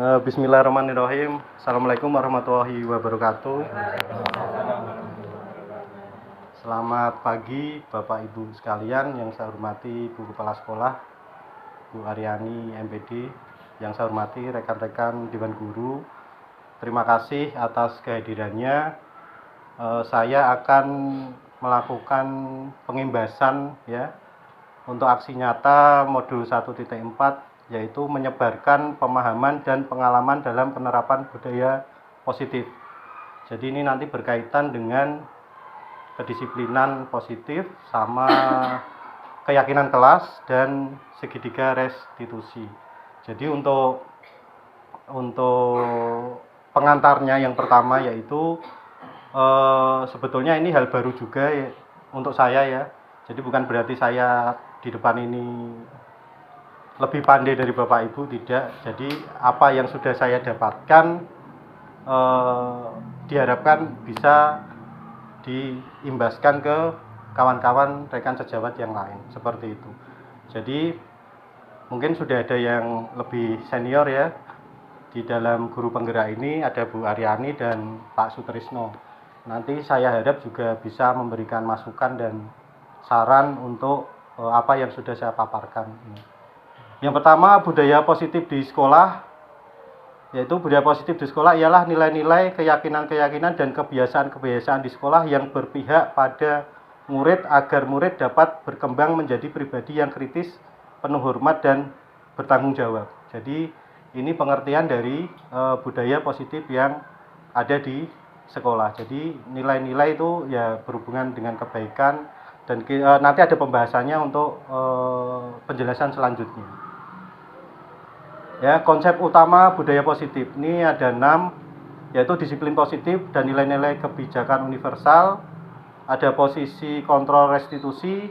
Bismillahirrahmanirrahim. Assalamualaikum warahmatullahi wabarakatuh. Selamat pagi Bapak Ibu sekalian yang saya hormati Bu Kepala Sekolah, Bu Aryani MPD, yang saya hormati rekan-rekan Dewan Guru. Terima kasih atas kehadirannya. Saya akan melakukan pengimbasan ya untuk aksi nyata modul 1.4, yaitu menyebarkan pemahaman dan pengalaman dalam penerapan budaya positif. Jadi ini nanti berkaitan dengan kedisiplinan positif sama keyakinan kelas dan segitiga restitusi. Jadi untuk pengantarnya yang pertama yaitu sebetulnya ini hal baru juga ya, untuk saya ya. Jadi bukan berarti saya di depan ini lebih pandai dari Bapak Ibu, tidak. Jadi apa yang sudah saya dapatkan diharapkan bisa diimbaskan ke kawan-kawan rekan sejawat yang lain, seperti itu. Jadi mungkin sudah ada yang lebih senior ya di dalam guru penggerak ini, ada Bu Aryani dan Pak Sutrisno. Nanti saya harap juga bisa memberikan masukan dan saran untuk apa yang sudah saya paparkan. Yang pertama, budaya positif di sekolah, yaitu budaya positif di sekolah ialah nilai-nilai, keyakinan-keyakinan dan kebiasaan-kebiasaan di sekolah yang berpihak pada murid agar murid dapat berkembang menjadi pribadi yang kritis, penuh hormat dan bertanggung jawab. Jadi ini pengertian dari budaya positif yang ada di sekolah. Jadi nilai-nilai itu ya berhubungan dengan kebaikan dan nanti ada pembahasannya untuk penjelasan selanjutnya. Ya, konsep utama budaya positif ini ada 6, yaitu disiplin positif dan nilai-nilai kebijakan universal, ada posisi kontrol restitusi,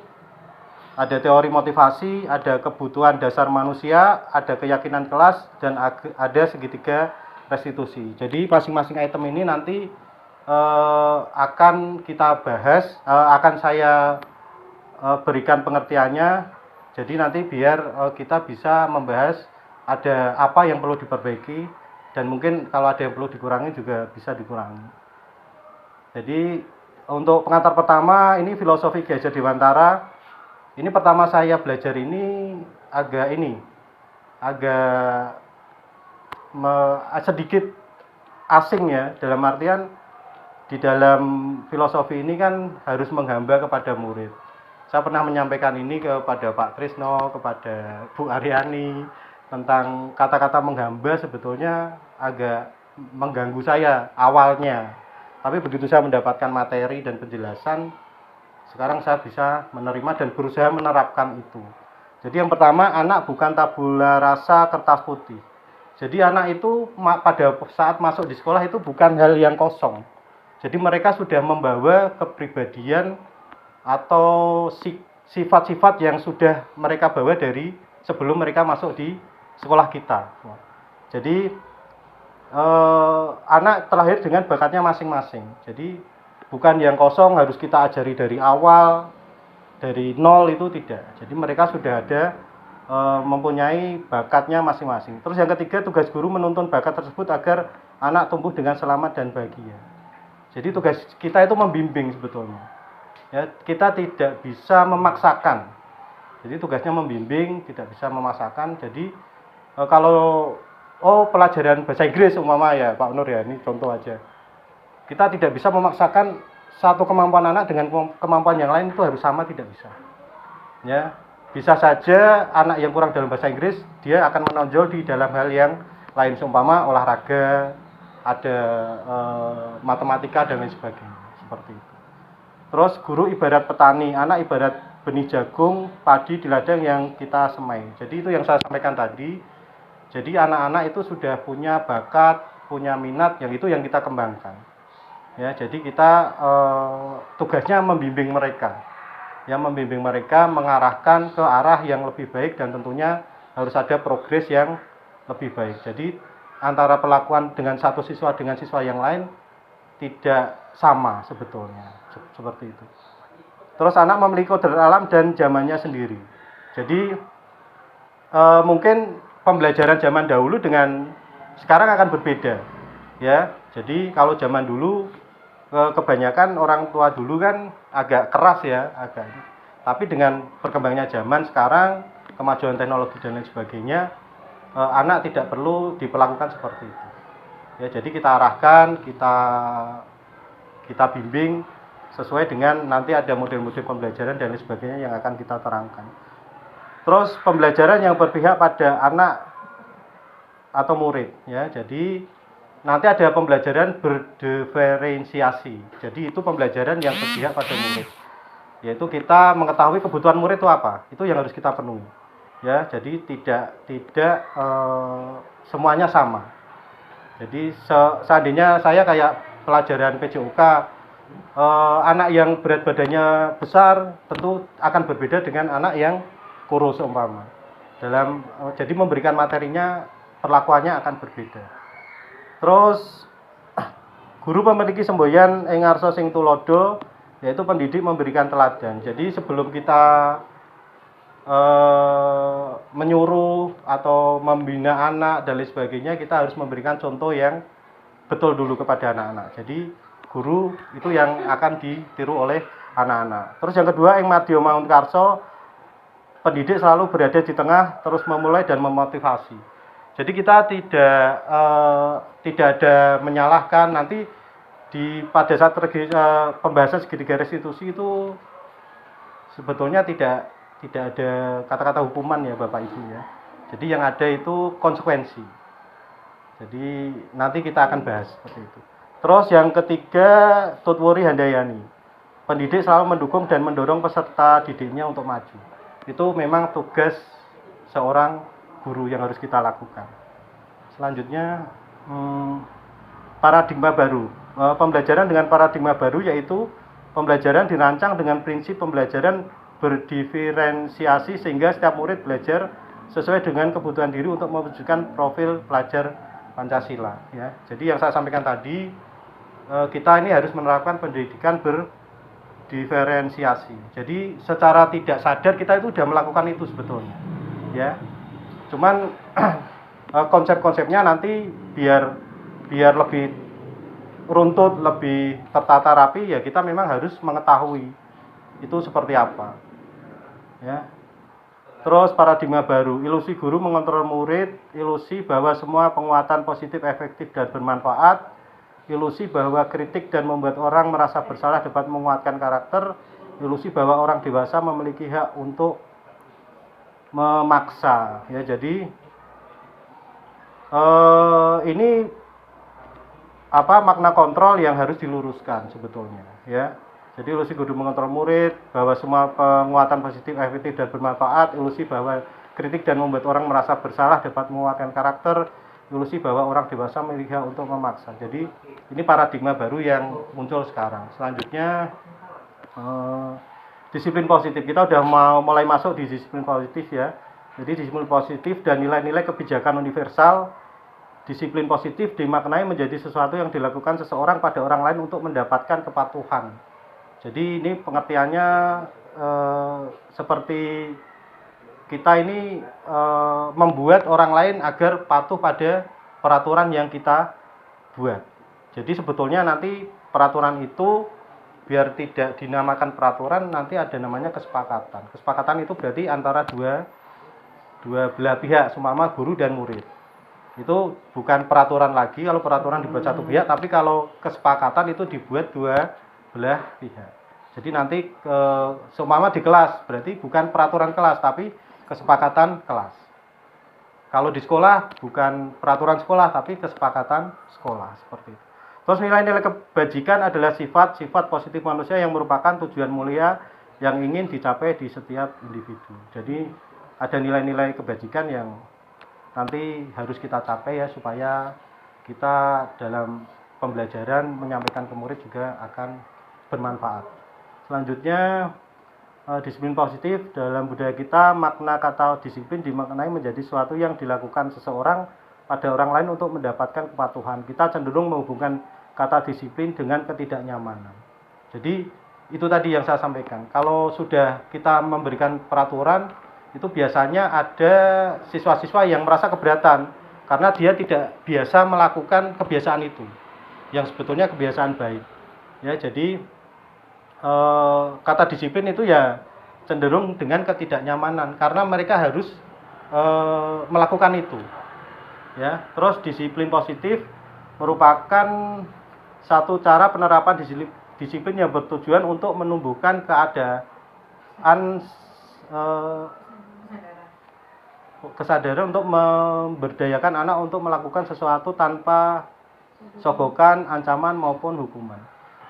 ada teori motivasi, ada kebutuhan dasar manusia, ada keyakinan kelas, dan ada segitiga restitusi. Jadi masing-masing item ini nanti akan kita bahas, akan saya berikan pengertiannya. Jadi nanti biar kita bisa membahas ada apa yang perlu diperbaiki dan mungkin kalau ada yang perlu dikurangi juga bisa dikurangi. Jadi untuk pengantar pertama ini filosofi Ki Hajar Dewantara. Ini pertama saya belajar ini agak sedikit asing ya, dalam artian di dalam filosofi ini kan harus menghamba kepada murid. Saya pernah menyampaikan ini kepada Pak Trisno, kepada Bu Aryani, tentang kata-kata menghamba sebetulnya agak mengganggu saya awalnya. Tapi begitu saya mendapatkan materi dan penjelasan, sekarang saya bisa menerima dan berusaha menerapkan itu. Jadi yang pertama, anak bukan tabula rasa kertas putih. Jadi anak itu pada saat masuk di sekolah itu bukan hal yang kosong. Jadi mereka sudah membawa kepribadian atau sifat-sifat yang sudah mereka bawa dari sebelum mereka masuk di sekolah kita. Jadi anak terlahir dengan bakatnya masing-masing. Jadi bukan yang kosong harus kita ajari dari awal, dari nol, itu tidak. Jadi mereka sudah ada mempunyai bakatnya masing-masing. Terus yang ketiga, tugas guru menuntun bakat tersebut agar anak tumbuh dengan selamat dan bahagia. Jadi tugas kita itu membimbing sebetulnya. Ya, kita tidak bisa memaksakan. Jadi tugasnya membimbing, tidak bisa memaksakan. Jadi kalau pelajaran bahasa Inggris umpama ya Pak Nur ya, ini contoh aja. Kita tidak bisa memaksakan satu kemampuan anak dengan kemampuan yang lain itu harus sama, tidak bisa. Ya, bisa saja anak yang kurang dalam bahasa Inggris dia akan menonjol di dalam hal yang lain, seumpama olahraga, ada matematika dan lain sebagainya, seperti itu. Terus guru ibarat petani, anak ibarat benih jagung, padi di ladang yang kita semai. Jadi itu yang saya sampaikan tadi. Jadi anak-anak itu sudah punya bakat, punya minat, yang itu yang kita kembangkan. Ya, jadi kita tugasnya membimbing mereka. Ya, membimbing mereka mengarahkan ke arah yang lebih baik dan tentunya harus ada progres yang lebih baik. Jadi antara perlakuan dengan satu siswa dengan siswa yang lain tidak sama sebetulnya. Seperti itu. Terus anak memiliki kodrat alam dan zamannya sendiri. Jadi mungkin pembelajaran zaman dahulu dengan sekarang akan berbeda ya. Jadi kalau zaman dulu kebanyakan orang tua dulu kan agak keras ya, tapi dengan berkembangnya zaman sekarang, kemajuan teknologi dan lain sebagainya, anak tidak perlu diperlakukan seperti itu ya. Jadi kita arahkan, kita bimbing sesuai dengan nanti ada model-model pembelajaran dan lain sebagainya yang akan kita terangkan. Terus pembelajaran yang berpihak pada anak atau murid ya. Jadi nanti ada pembelajaran berdiferensiasi. Jadi itu pembelajaran yang berpihak pada murid. Yaitu kita mengetahui kebutuhan murid itu apa. Itu yang harus kita penuhi. Ya, jadi tidak semuanya sama. Jadi seandainya saya kayak pelajaran PJOK, anak yang berat badannya besar tentu akan berbeda dengan anak yang kurus umpama. Jadi memberikan materinya, perlakuannya akan berbeda. Terus guru memiliki semboyan ing ngarsa sing tulodo, yaitu pendidik memberikan teladan. Jadi sebelum kita menyuruh atau membina anak dan lain sebagainya, kita harus memberikan contoh yang betul dulu kepada anak-anak. Jadi guru itu yang akan ditiru oleh anak-anak. Terus yang kedua, ing madya maun karsa, pendidik selalu berada di tengah, terus memulai dan memotivasi. Jadi kita tidak ada menyalahkan. Nanti pada saat pembahasan segitiga restitusi itu sebetulnya tidak ada kata-kata hukuman ya Bapak Ibu ya. Jadi yang ada itu konsekuensi. Jadi nanti kita akan bahas seperti itu. Terus yang ketiga, Tutwuri Handayani, pendidik selalu mendukung dan mendorong peserta didiknya untuk maju. Itu memang tugas seorang guru yang harus kita lakukan. Selanjutnya paradigma baru. Pembelajaran dengan paradigma baru yaitu pembelajaran dirancang dengan prinsip pembelajaran berdiferensiasi sehingga setiap murid belajar sesuai dengan kebutuhan diri untuk mewujudkan profil pelajar Pancasila ya. Jadi yang saya sampaikan tadi, kita ini harus menerapkan pendidikan berdiferensiasi. Jadi secara tidak sadar kita itu sudah melakukan itu sebetulnya ya. Cuman konsep-konsepnya nanti biar lebih runtut, lebih tertata rapi ya, kita memang harus mengetahui itu seperti apa ya. Terus paradigma baru, ilusi guru mengontrol murid, ilusi bahwa semua penguatan positif, efektif dan bermanfaat, ilusi bahwa kritik dan membuat orang merasa bersalah dapat menguatkan karakter, ilusi bahwa orang dewasa memiliki hak untuk memaksa ya. Jadi ini makna kontrol yang harus diluruskan sebetulnya ya. Jadi ilusi guru mengontrol murid, bahwa semua penguatan positif, efektif dan bermanfaat, ilusi bahwa kritik dan membuat orang merasa bersalah dapat menguatkan karakter, ilusi bahwa orang dewasa memiliki hak untuk memaksa. Jadi ini paradigma baru yang muncul sekarang. Selanjutnya disiplin positif. Kita udah mulai masuk di disiplin positif ya. Jadi disiplin positif dan nilai-nilai kebijakan universal. Disiplin positif dimaknai menjadi sesuatu yang dilakukan seseorang pada orang lain untuk mendapatkan kepatuhan. Jadi ini pengertiannya seperti kita ini membuat orang lain agar patuh pada peraturan yang kita buat. Jadi sebetulnya nanti peraturan itu biar tidak dinamakan peraturan, nanti ada namanya kesepakatan. Kesepakatan itu berarti antara dua belah pihak, seumpama guru dan murid. Itu bukan peraturan lagi kalau peraturan dibuat satu pihak, tapi kalau kesepakatan itu dibuat dua belah pihak. Jadi nanti seumpama di kelas berarti bukan peraturan kelas tapi kesepakatan kelas. Kalau di sekolah bukan peraturan sekolah tapi kesepakatan sekolah, seperti itu. Terus nilai-nilai kebajikan adalah sifat-sifat positif manusia yang merupakan tujuan mulia yang ingin dicapai di setiap individu. Jadi ada nilai-nilai kebajikan yang nanti harus kita capai ya, supaya kita dalam pembelajaran menyampaikan ke murid juga akan bermanfaat. Selanjutnya disiplin positif. Dalam budaya kita, makna kata disiplin dimaknai menjadi sesuatu yang dilakukan seseorang pada orang lain untuk mendapatkan kepatuhan. Kita cenderung menghubungkan kata disiplin dengan ketidaknyamanan. Jadi itu tadi yang saya sampaikan. Kalau sudah kita memberikan peraturan, itu biasanya ada siswa-siswa yang merasa keberatan karena dia tidak biasa melakukan kebiasaan itu yang sebetulnya kebiasaan baik. Ya, jadi kata disiplin itu ya cenderung dengan ketidaknyamanan karena mereka harus melakukan itu. Ya, terus disiplin positif merupakan satu cara penerapan disiplin yang bertujuan untuk menumbuhkan kesadaran untuk memberdayakan anak untuk melakukan sesuatu tanpa sogokan, ancaman maupun hukuman.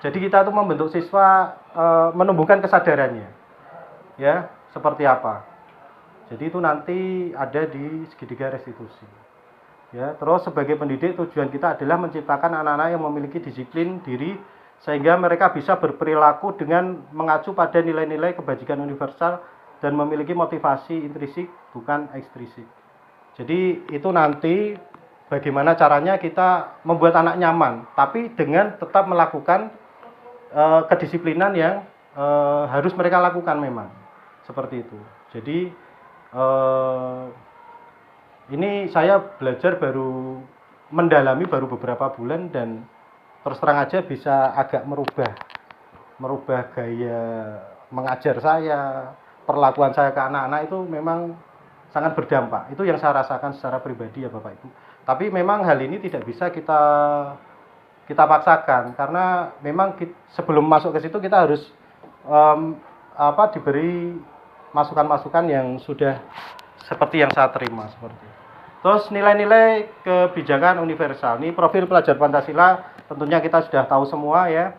Jadi kita itu membentuk siswa menumbuhkan kesadarannya, ya seperti apa. Jadi itu nanti ada di segitiga restitusi. Ya, terus sebagai pendidik tujuan kita adalah menciptakan anak-anak yang memiliki disiplin diri sehingga mereka bisa berperilaku dengan mengacu pada nilai-nilai kebajikan universal dan memiliki motivasi intrinsik bukan ekstrinsik. Jadi itu nanti bagaimana caranya kita membuat anak nyaman, tapi dengan tetap melakukan kedisiplinan yang harus mereka lakukan memang seperti itu. Jadi ini saya belajar baru mendalami baru beberapa bulan dan terus terang aja bisa agak merubah gaya mengajar saya, perlakuan saya ke anak-anak itu memang sangat berdampak. Itu yang saya rasakan secara pribadi ya Bapak Ibu. Tapi memang hal ini tidak bisa kita paksakan karena memang sebelum masuk ke situ kita harus diberi masukan-masukan yang sudah seperti yang saya terima seperti itu. Terus nilai-nilai kebijakan universal. Ini profil pelajar Pancasila tentunya kita sudah tahu semua ya.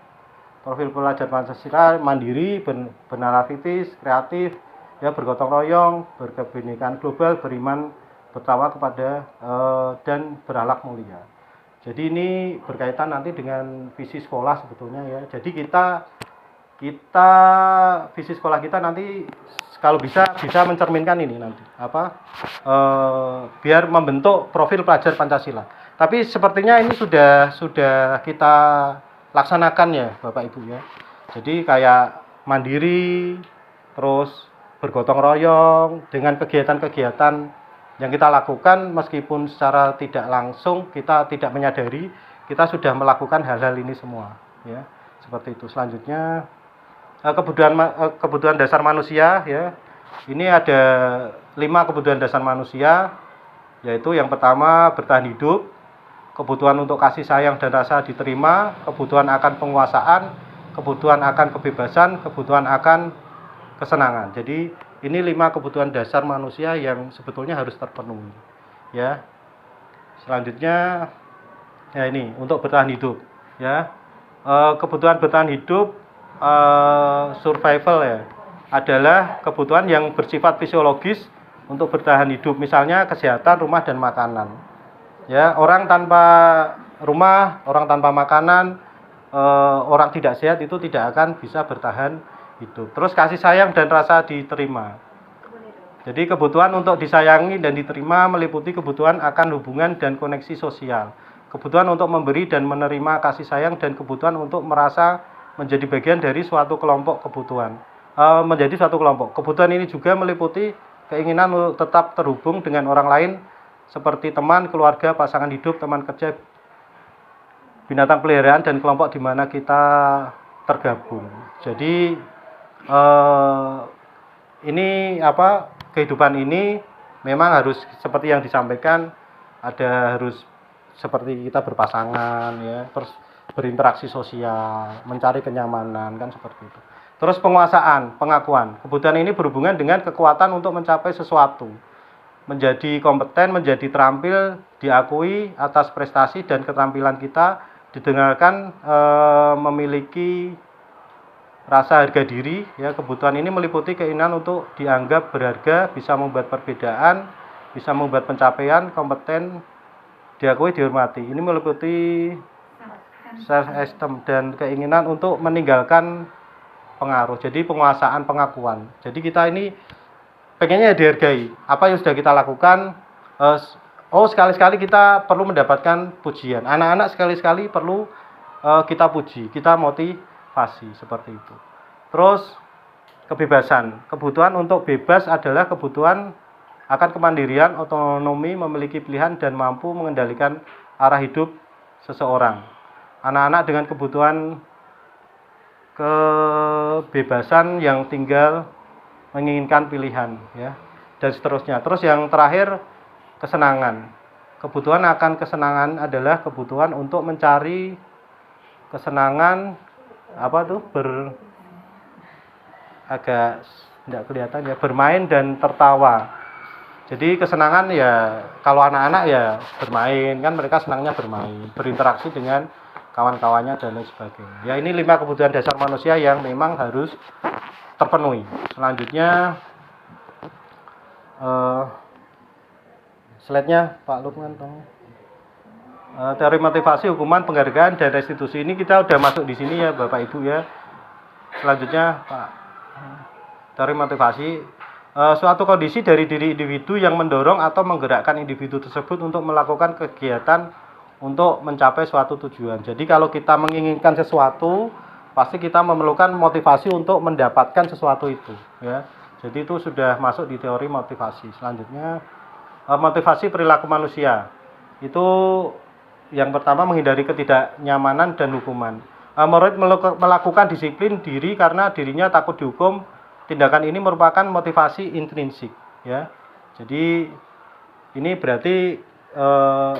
Profil pelajar Pancasila mandiri, bernarasitis, kreatif, ya bergotong royong, berkebinekaan global, beriman, bertakwa kepada dan berakhlak mulia. Jadi ini berkaitan nanti dengan visi sekolah sebetulnya ya. Jadi kita visi sekolah kita nanti kalau bisa mencerminkan ini nanti biar membentuk profil pelajar Pancasila. Tapi sepertinya ini sudah kita laksanakan ya Bapak Ibu ya. Jadi kayak mandiri, terus bergotong royong dengan kegiatan-kegiatan yang kita lakukan meskipun secara tidak langsung kita tidak menyadari kita sudah melakukan hal-hal ini semua ya. Seperti itu. Selanjutnya kebutuhan dasar manusia ya. Ini ada 5 kebutuhan dasar manusia, yaitu yang pertama bertahan hidup, kebutuhan untuk kasih sayang dan rasa diterima, kebutuhan akan penguasaan, kebutuhan akan kebebasan, kebutuhan akan kesenangan. Jadi ini 5 kebutuhan dasar manusia yang sebetulnya harus terpenuhi. Ya. Selanjutnya ya ini untuk bertahan hidup ya. Kebutuhan bertahan hidup survival ya adalah kebutuhan yang bersifat fisiologis untuk bertahan hidup, misalnya kesehatan, rumah dan makanan. Ya, orang tanpa rumah, orang tanpa makanan, orang tidak sehat itu tidak akan bisa bertahan hidup. Terus kasih sayang dan rasa diterima. Jadi kebutuhan untuk disayangi dan diterima meliputi kebutuhan akan hubungan dan koneksi sosial. Kebutuhan untuk memberi dan menerima kasih sayang dan kebutuhan untuk merasa menjadi bagian dari suatu kelompok kebutuhan. Kebutuhan ini juga meliputi keinginan untuk tetap terhubung dengan orang lain seperti teman, keluarga, pasangan hidup, teman kerja, binatang peliharaan dan kelompok di mana kita tergabung. Jadi kehidupan ini memang harus seperti yang disampaikan, harus seperti kita berpasangan ya, terus berinteraksi sosial, mencari kenyamanan kan seperti itu. Terus penguasaan, pengakuan. Kebutuhan ini berhubungan dengan kekuatan untuk mencapai sesuatu. Menjadi kompeten, menjadi terampil, diakui atas prestasi dan keterampilan kita, didengarkan, memiliki rasa harga diri. Ya, kebutuhan ini meliputi keinginan untuk dianggap berharga, bisa membuat perbedaan, bisa membuat pencapaian, kompeten, diakui, dihormati. Ini meliputi self-esteem dan keinginan untuk meninggalkan pengaruh. Jadi penguasaan, pengakuan. Jadi kita ini pengennya dihargai. Apa yang sudah kita lakukan, sekali-sekali kita perlu mendapatkan pujian. Anak-anak sekali-sekali perlu kita puji, kita motivasi seperti itu. Terus kebebasan. Kebutuhan untuk bebas adalah kebutuhan akan kemandirian, otonomi, memiliki pilihan dan mampu mengendalikan arah hidup seseorang. Anak-anak dengan kebutuhan kebebasan yang tinggal menginginkan pilihan, ya, dan seterusnya. Terus yang terakhir, kesenangan. Kebutuhan akan kesenangan adalah kebutuhan untuk mencari kesenangan agak tidak kelihatan ya, bermain dan tertawa. Jadi kesenangan ya kalau anak-anak ya bermain, kan mereka senangnya bermain, berinteraksi dengan kawan-kawannya dan lain sebagainya. Ya, ini 5 kebutuhan dasar manusia yang memang harus terpenuhi. Selanjutnya slide-nya Pak Lukman tolong. Teori motivasi, hukuman, penghargaan, dan restitusi. Ini kita udah masuk di sini ya Bapak Ibu ya. Selanjutnya Pak, teori motivasi, suatu kondisi dari diri individu yang mendorong atau menggerakkan individu tersebut untuk melakukan kegiatan untuk mencapai suatu tujuan. Jadi kalau kita menginginkan sesuatu, pasti kita memerlukan motivasi untuk mendapatkan sesuatu itu ya. Jadi itu sudah masuk di teori motivasi. Selanjutnya motivasi perilaku manusia. Itu yang pertama, menghindari ketidaknyamanan dan hukuman. Murid melakukan disiplin diri karena dirinya takut dihukum. Tindakan ini merupakan motivasi intrinsik ya. Jadi ini berarti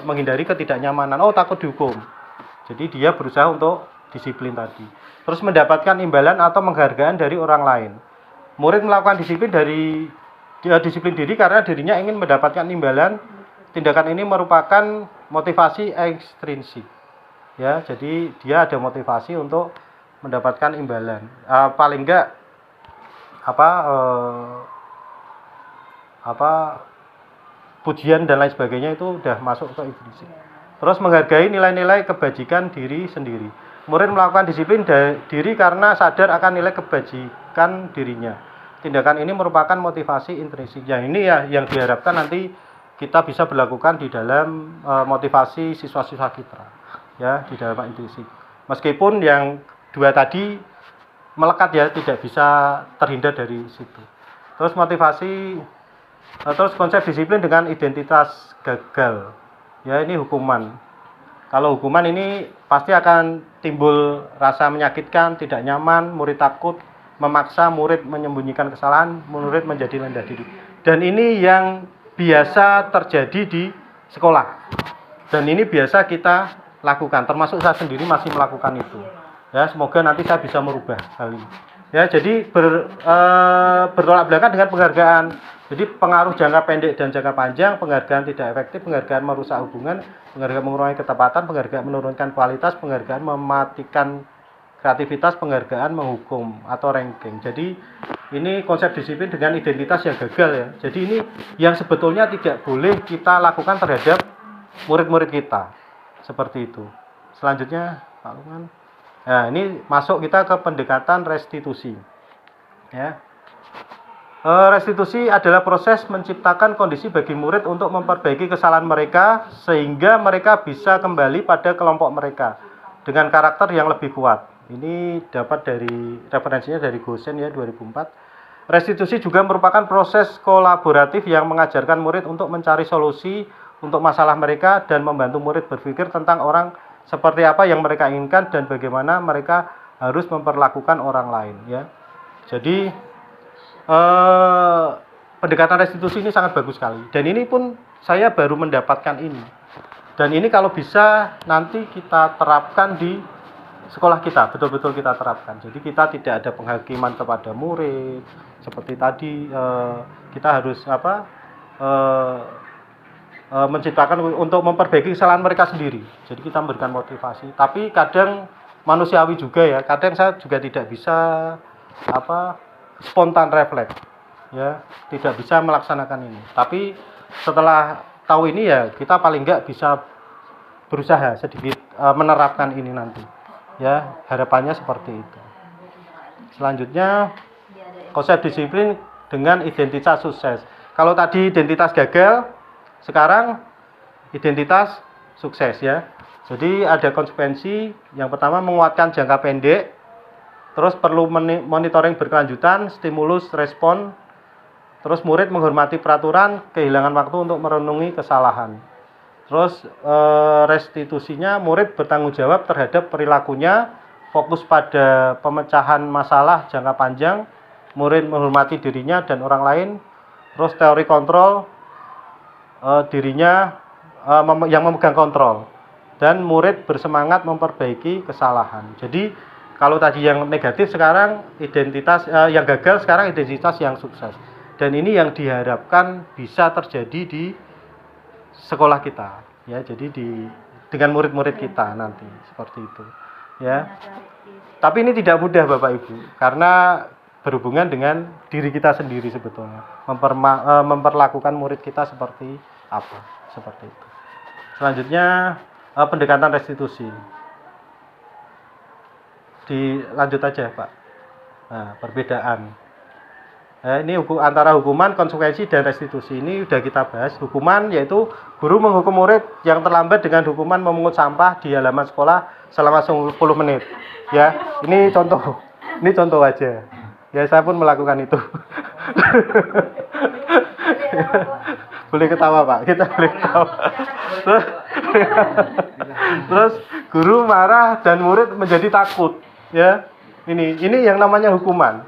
menghindari ketidaknyamanan. Oh, takut dihukum. Jadi dia berusaha untuk disiplin tadi. Terus mendapatkan imbalan atau penghargaan dari orang lain. Murid melakukan disiplin diri karena dirinya ingin mendapatkan imbalan. Tindakan ini merupakan motivasi ekstrinsik. Ya, jadi dia ada motivasi untuk mendapatkan imbalan. Paling enggak pujian dan lain sebagainya itu udah masuk ke intrinsik. Terus menghargai nilai-nilai kebajikan diri sendiri. Murid melakukan disiplin diri karena sadar akan nilai kebajikan dirinya. Tindakan ini merupakan motivasi intrinsik. Yang ini ya yang diharapkan nanti kita bisa berlakukan di dalam motivasi siswa-siswa kita ya, di dalam intrinsik. Meskipun yang 2 tadi melekat ya, tidak bisa terhindar dari situ. Terus motivasi, terus konsep disiplin dengan identitas gagal. Ya, ini hukuman. Kalau hukuman ini pasti akan timbul rasa menyakitkan, tidak nyaman, murid takut, memaksa murid menyembunyikan kesalahan, murid menjadi rendah diri. Dan ini yang biasa terjadi di sekolah. Dan ini biasa kita lakukan, termasuk saya sendiri masih melakukan itu. Ya, semoga nanti saya bisa merubah hal ini. Ya, jadi bertolak belakang dengan penghargaan. Jadi pengaruh jangka pendek dan jangka panjang, penghargaan tidak efektif, penghargaan merusak hubungan, penghargaan mengurangi ketepatan, penghargaan menurunkan kualitas, penghargaan mematikan kreativitas, penghargaan menghukum atau ranking. Jadi ini konsep disiplin dengan identitas yang gagal ya. Jadi ini yang sebetulnya tidak boleh kita lakukan terhadap murid-murid kita. Seperti itu. Selanjutnya Pak Lukman. Nah, ini masuk kita ke pendekatan restitusi. Ya. Restitusi adalah proses menciptakan kondisi bagi murid untuk memperbaiki kesalahan mereka sehingga mereka bisa kembali pada kelompok mereka dengan karakter yang lebih kuat. Ini dapat dari referensinya dari Gosen ya 2004. Restitusi juga merupakan proses kolaboratif yang mengajarkan murid untuk mencari solusi untuk masalah mereka dan membantu murid berpikir tentang orang seperti apa yang mereka inginkan dan bagaimana mereka harus memperlakukan orang lain ya. Jadi pendekatan restitusi ini sangat bagus sekali dan ini pun saya baru mendapatkan ini. Dan ini kalau bisa nanti kita terapkan di sekolah kita, betul-betul kita terapkan. Jadi kita tidak ada penghakiman kepada murid seperti tadi, kita harus menciptakan untuk memperbaiki kesalahan mereka sendiri. Jadi kita memberikan motivasi. Tapi kadang manusiawi juga ya. Kadang saya juga tidak bisa spontan refleks. Ya, tidak bisa melaksanakan ini. Tapi setelah tahu ini ya kita paling enggak bisa berusaha sedikit menerapkan ini nanti. Ya, harapannya seperti itu. Selanjutnya konsep disiplin dengan identitas sukses. Kalau tadi identitas gagal, sekarang identitas sukses ya. Jadi ada konsekuensi. Yang pertama menguatkan jangka pendek. Terus perlu monitoring berkelanjutan, stimulus, respon. Terus murid menghormati peraturan, kehilangan waktu untuk merenungi kesalahan. Terus restitusinya, murid bertanggung jawab terhadap perilakunya, fokus pada pemecahan masalah jangka panjang, murid menghormati dirinya dan orang lain. Terus teori kontrol, dirinya yang memegang kontrol, dan murid bersemangat memperbaiki kesalahan. Jadi kalau tadi yang negatif, sekarang identitas yang gagal, sekarang identitas yang sukses. Dan ini yang diharapkan bisa terjadi di sekolah kita, ya. Jadi dengan murid-murid kita nanti seperti itu, ya. Tapi ini tidak mudah Bapak Ibu, karena berhubungan dengan diri kita sendiri sebetulnya. Memperlakukan murid kita seperti apa, seperti itu. Selanjutnya pendekatan restitusi. Dilanjut aja Pak. Nah, perbedaan. Ini antara hukuman, konsekuensi, dan restitusi. Ini sudah kita bahas. Hukuman yaitu guru menghukum murid yang terlambat dengan hukuman memungut sampah di halaman sekolah selama 10 menit. Ya, ini contoh. Ini contoh aja. Ya, saya pun melakukan itu. Boleh ketawa Pak, kita boleh ketawa. Terus guru marah dan murid menjadi takut. Ya, ini yang namanya hukuman.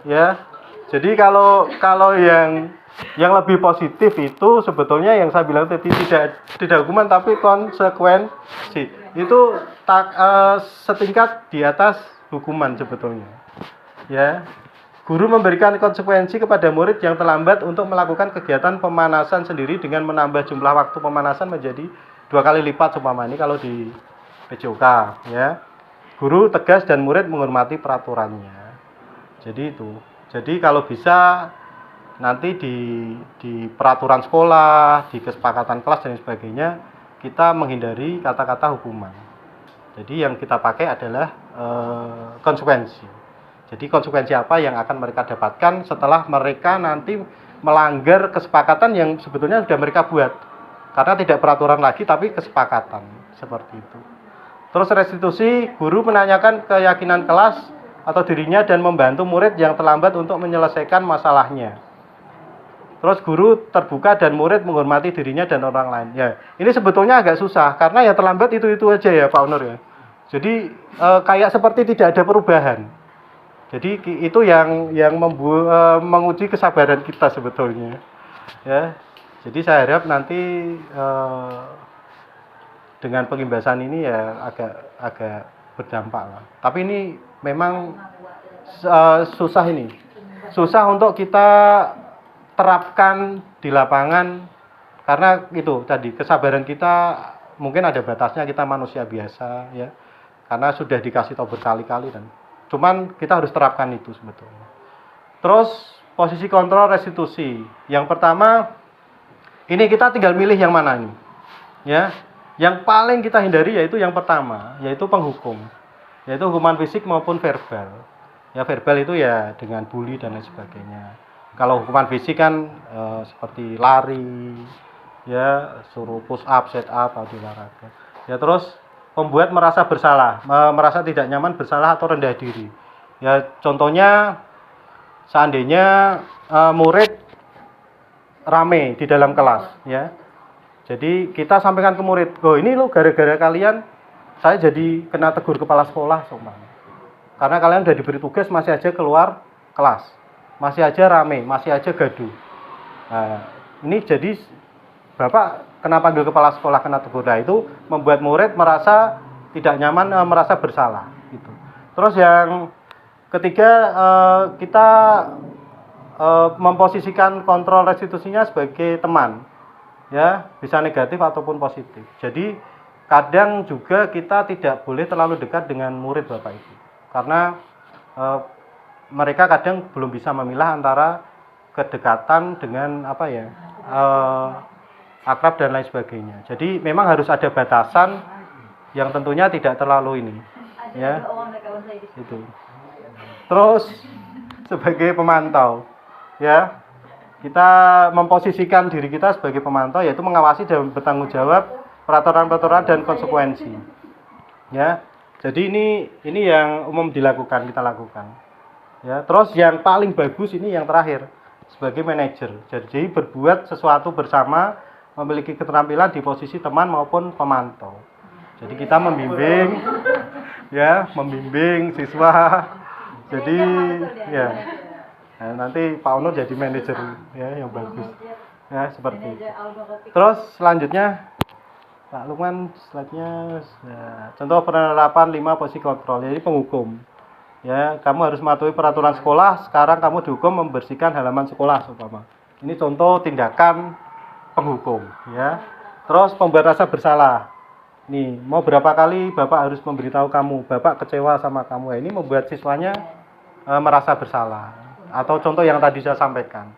Ya. Jadi kalau yang lebih positif itu sebetulnya yang saya bilang tadi tidak hukuman tapi konsekuensi. Itu setingkat di atas hukuman sebetulnya. Ya. Guru memberikan konsekuensi kepada murid yang terlambat untuk melakukan kegiatan pemanasan sendiri dengan menambah jumlah waktu pemanasan menjadi 2 kali lipat seumpama ini kalau di PJOK, ya. Guru tegas dan murid menghormati peraturannya. Jadi itu. Jadi kalau bisa nanti di peraturan sekolah, di kesepakatan kelas dan sebagainya, kita menghindari kata-kata hukuman. Jadi yang kita pakai adalah konsekuensi. Jadi konsekuensi apa yang akan mereka dapatkan setelah mereka nanti melanggar kesepakatan yang sebetulnya sudah mereka buat. Karena tidak peraturan lagi tapi kesepakatan, seperti itu. Terus restitusi, guru menanyakan keyakinan kelas atau dirinya dan membantu murid yang terlambat untuk menyelesaikan masalahnya. Terus guru terbuka dan murid menghormati dirinya dan orang lain. Ya, ini sebetulnya agak susah karena yang terlambat itu aja ya Pak Onur ya. Jadi kayak seperti tidak ada perubahan. Jadi itu yang menguji kesabaran kita sebetulnya. Ya. Jadi saya harap nanti dengan pengimbasan ini ya agak berdampak lah. Tapi ini memang susah ini. Susah untuk kita terapkan di lapangan karena itu tadi kesabaran kita mungkin ada batasnya, kita manusia biasa ya. Karena sudah dikasih tahu berkali-kali dan cuman kita harus terapkan itu sebetulnya. Terus posisi kontrol restitusi. Yang pertama ini kita tinggal milih yang mana ini. Ya. Yang paling kita hindari yaitu yang pertama, yaitu penghukum. Yaitu hukuman fisik maupun verbal. Ya verbal itu ya dengan bully dan lain sebagainya. Kalau hukuman fisik kan seperti lari, ya suruh push up, set up atau olahraga. Ya terus membuat merasa bersalah, merasa tidak nyaman, bersalah atau rendah diri. Ya contohnya seandainya murid rame di dalam kelas, ya. Jadi kita sampaikan ke murid, "Oh, ini lo gara-gara kalian saya jadi kena tegur kepala sekolah seumpama. Karena kalian udah diberi tugas masih aja keluar kelas. Masih aja rame, masih aja gaduh." Nah, ini jadi Bapak kena panggil kepala sekolah, kena tegur. Nah, itu membuat murid merasa tidak nyaman, merasa bersalah gitu. Terus yang ketiga, kita memposisikan kontrol restitusinya sebagai teman. Ya, bisa negatif ataupun positif. Jadi kadang juga kita tidak boleh terlalu dekat dengan murid Bapak Ibu. Karena mereka kadang belum bisa memilah antara kedekatan dengan akrab dan lain sebagainya. Jadi memang harus ada batasan yang tentunya tidak terlalu ini, ya. Itu. Terus sebagai pemantau, ya. Kita memposisikan diri kita sebagai pemantau, yaitu mengawasi dan bertanggung jawab peraturan-peraturan dan konsekuensi. Ya, jadi ini yang umum dilakukan, kita lakukan. Ya, terus yang paling bagus ini yang terakhir. sebagai manajer. Jadi berbuat sesuatu bersama, memiliki keterampilan di posisi teman maupun pemantau. Jadi kita membimbing, ya, membimbing siswa. Jadi ya, nah, nanti Pak Onur jadi manajer ya yang bagus. Ya seperti itu. Terus selanjutnya Pak Lukman, slide-nya contoh penerapan 5 posisi kontrol. Jadi penghukum. Ya, kamu harus mematuhi peraturan sekolah. Sekarang kamu dihukum membersihkan halaman sekolah umpama. Ini contoh tindakan penghukum, ya. Terus pembuat rasa bersalah. Nih, mau berapa kali Bapak harus memberitahu kamu, Bapak kecewa sama kamu. Ini membuat siswanya merasa bersalah. Atau contoh yang tadi saya sampaikan.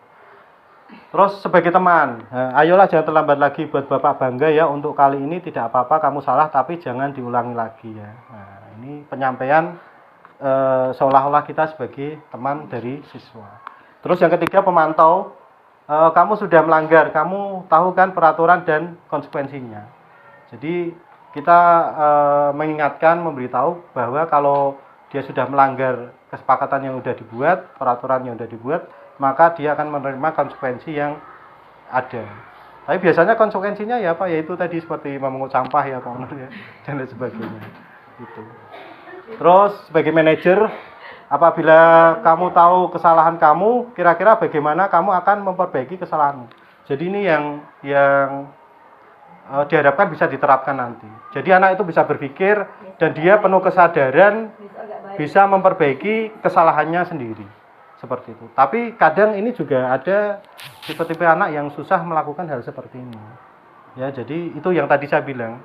Terus sebagai teman, ayolah jangan terlambat lagi, buat Bapak bangga ya, untuk kali ini tidak apa-apa kamu salah, tapi jangan diulangi lagi ya. Nah, ini penyampaian seolah-olah kita sebagai teman dari siswa. Terus yang ketiga pemantau, kamu sudah melanggar, kamu tahu kan peraturan dan konsekuensinya. Jadi kita mengingatkan, memberitahu bahwa kalau dia sudah melanggar kesepakatan yang sudah dibuat, peraturan yang sudah dibuat, maka dia akan menerima konsekuensi yang ada. Tapi biasanya konsekuensinya ya Pak, yaitu tadi seperti memungut sampah ya Pak Onur ya, dan lain sebagainya. Gitu. Terus sebagai manajer, apabila kamu tahu kesalahan kamu, kira-kira bagaimana kamu akan memperbaiki kesalahanmu. Jadi ini yang diharapkan bisa diterapkan nanti. Jadi anak itu bisa berpikir dan dia penuh kesadaran bisa memperbaiki kesalahannya sendiri. Seperti itu. Tapi kadang ini juga ada tipe-tipe anak yang susah melakukan hal seperti ini. Ya, jadi itu yang tadi saya bilang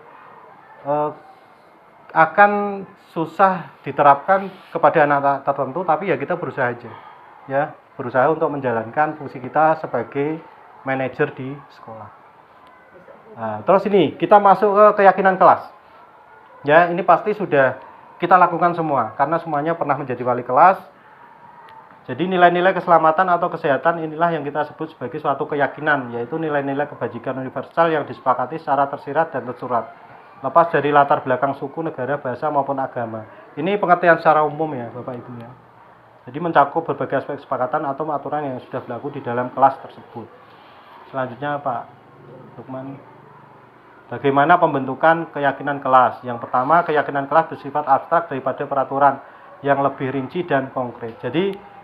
akan susah diterapkan kepada anak tertentu, tapi ya kita berusaha aja. Ya, berusaha untuk menjalankan fungsi kita sebagai manajer di sekolah. Nah, terus ini kita masuk ke keyakinan kelas. Ya, ini pasti sudah kita lakukan semua karena semuanya pernah menjadi wali kelas. Jadi nilai-nilai keselamatan atau kesehatan inilah yang kita sebut sebagai suatu keyakinan, yaitu nilai-nilai kebajikan universal yang disepakati secara tersirat dan tersurat, lepas dari latar belakang suku, negara, bahasa maupun agama. Ini pengertian secara umum ya Bapak Ibu ya. Jadi mencakup berbagai aspek kesepakatan atau aturan yang sudah berlaku di dalam kelas tersebut. Selanjutnya Pak Lukman. Bagaimana pembentukan keyakinan kelas? Yang pertama, keyakinan kelas bersifat abstrak daripada peraturan yang lebih rinci dan konkret. Jadi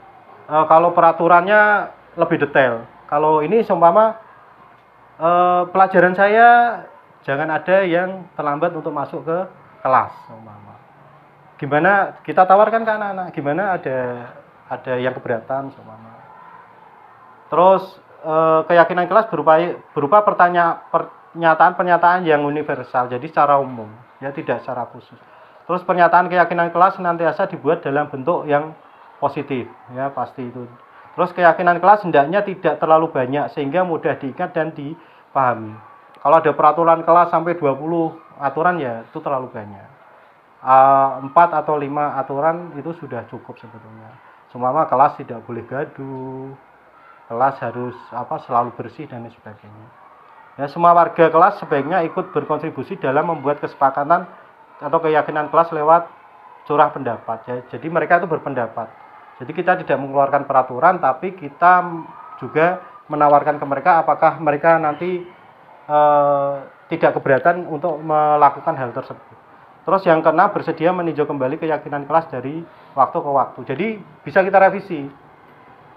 kalau peraturannya lebih detail. Kalau ini seumpama pelajaran saya jangan ada yang terlambat untuk masuk ke kelas. Seumpama. Gimana kita tawarkan ke anak-anak? Gimana ada yang keberatan? Seumpama. Terus keyakinan kelas berupa pernyataan yang universal, jadi secara umum, ya tidak secara khusus. Terus pernyataan keyakinan kelas senantiasa dibuat dalam bentuk yang positif, ya pasti itu. Terus keyakinan kelas hendaknya tidak terlalu banyak sehingga mudah diingat dan dipahami. Kalau ada peraturan kelas sampai 20 aturan ya itu terlalu banyak. 4 atau 5 aturan itu sudah cukup sebetulnya. Semua kelas tidak boleh gaduh, kelas harus selalu bersih dan sebagainya. Ya, semua warga kelas sebaiknya ikut berkontribusi dalam membuat kesepakatan atau keyakinan kelas lewat curah pendapat. Ya. Jadi mereka itu berpendapat. Jadi kita tidak mengeluarkan peraturan, tapi kita juga menawarkan ke mereka apakah mereka nanti tidak keberatan untuk melakukan hal tersebut. Terus yang keenam, bersedia meninjau kembali keyakinan kelas dari waktu ke waktu. Jadi bisa kita revisi.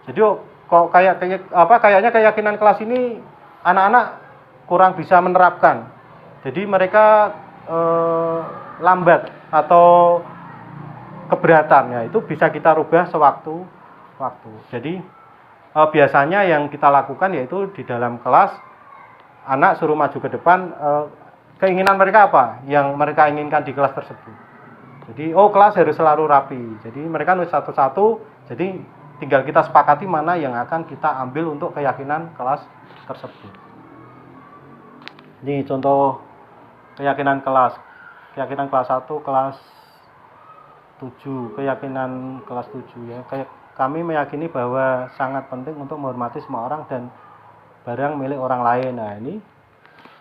Jadi kok kayaknya keyakinan kelas ini anak-anak kurang bisa menerapkan. Jadi mereka lambat atau keberatan, ya itu bisa kita rubah sewaktu-waktu. Jadi biasanya yang kita lakukan yaitu di dalam kelas anak suruh maju ke depan, keinginan mereka apa yang mereka inginkan di kelas tersebut. Jadi kelas harus selalu rapi. Jadi mereka nulis satu-satu, jadi tinggal kita sepakati mana yang akan kita ambil untuk keyakinan kelas tersebut. Ini contoh keyakinan kelas. Keyakinan kelas 1, kelas 7, keyakinan kelas 7 ya. Kami meyakini bahwa sangat penting untuk menghormati semua orang dan barang milik orang lain. Nah, ini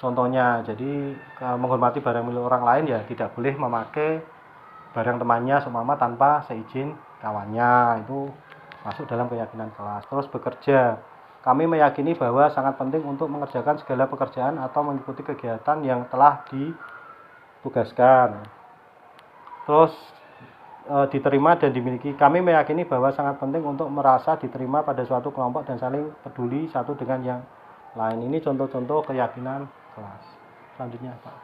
contohnya. Jadi menghormati barang milik orang lain ya tidak boleh memakai barang temannya seumpama tanpa seizin kawannya. Itu masuk dalam keyakinan kelas. Terus bekerja. kami meyakini bahwa sangat penting untuk mengerjakan segala pekerjaan atau mengikuti kegiatan yang telah ditugaskan. Terus diterima dan dimiliki. Kami meyakini bahwa sangat penting untuk merasa diterima pada suatu kelompok dan saling peduli satu dengan yang lain. Ini contoh-contoh keyakinan kelas. Selanjutnya Pak.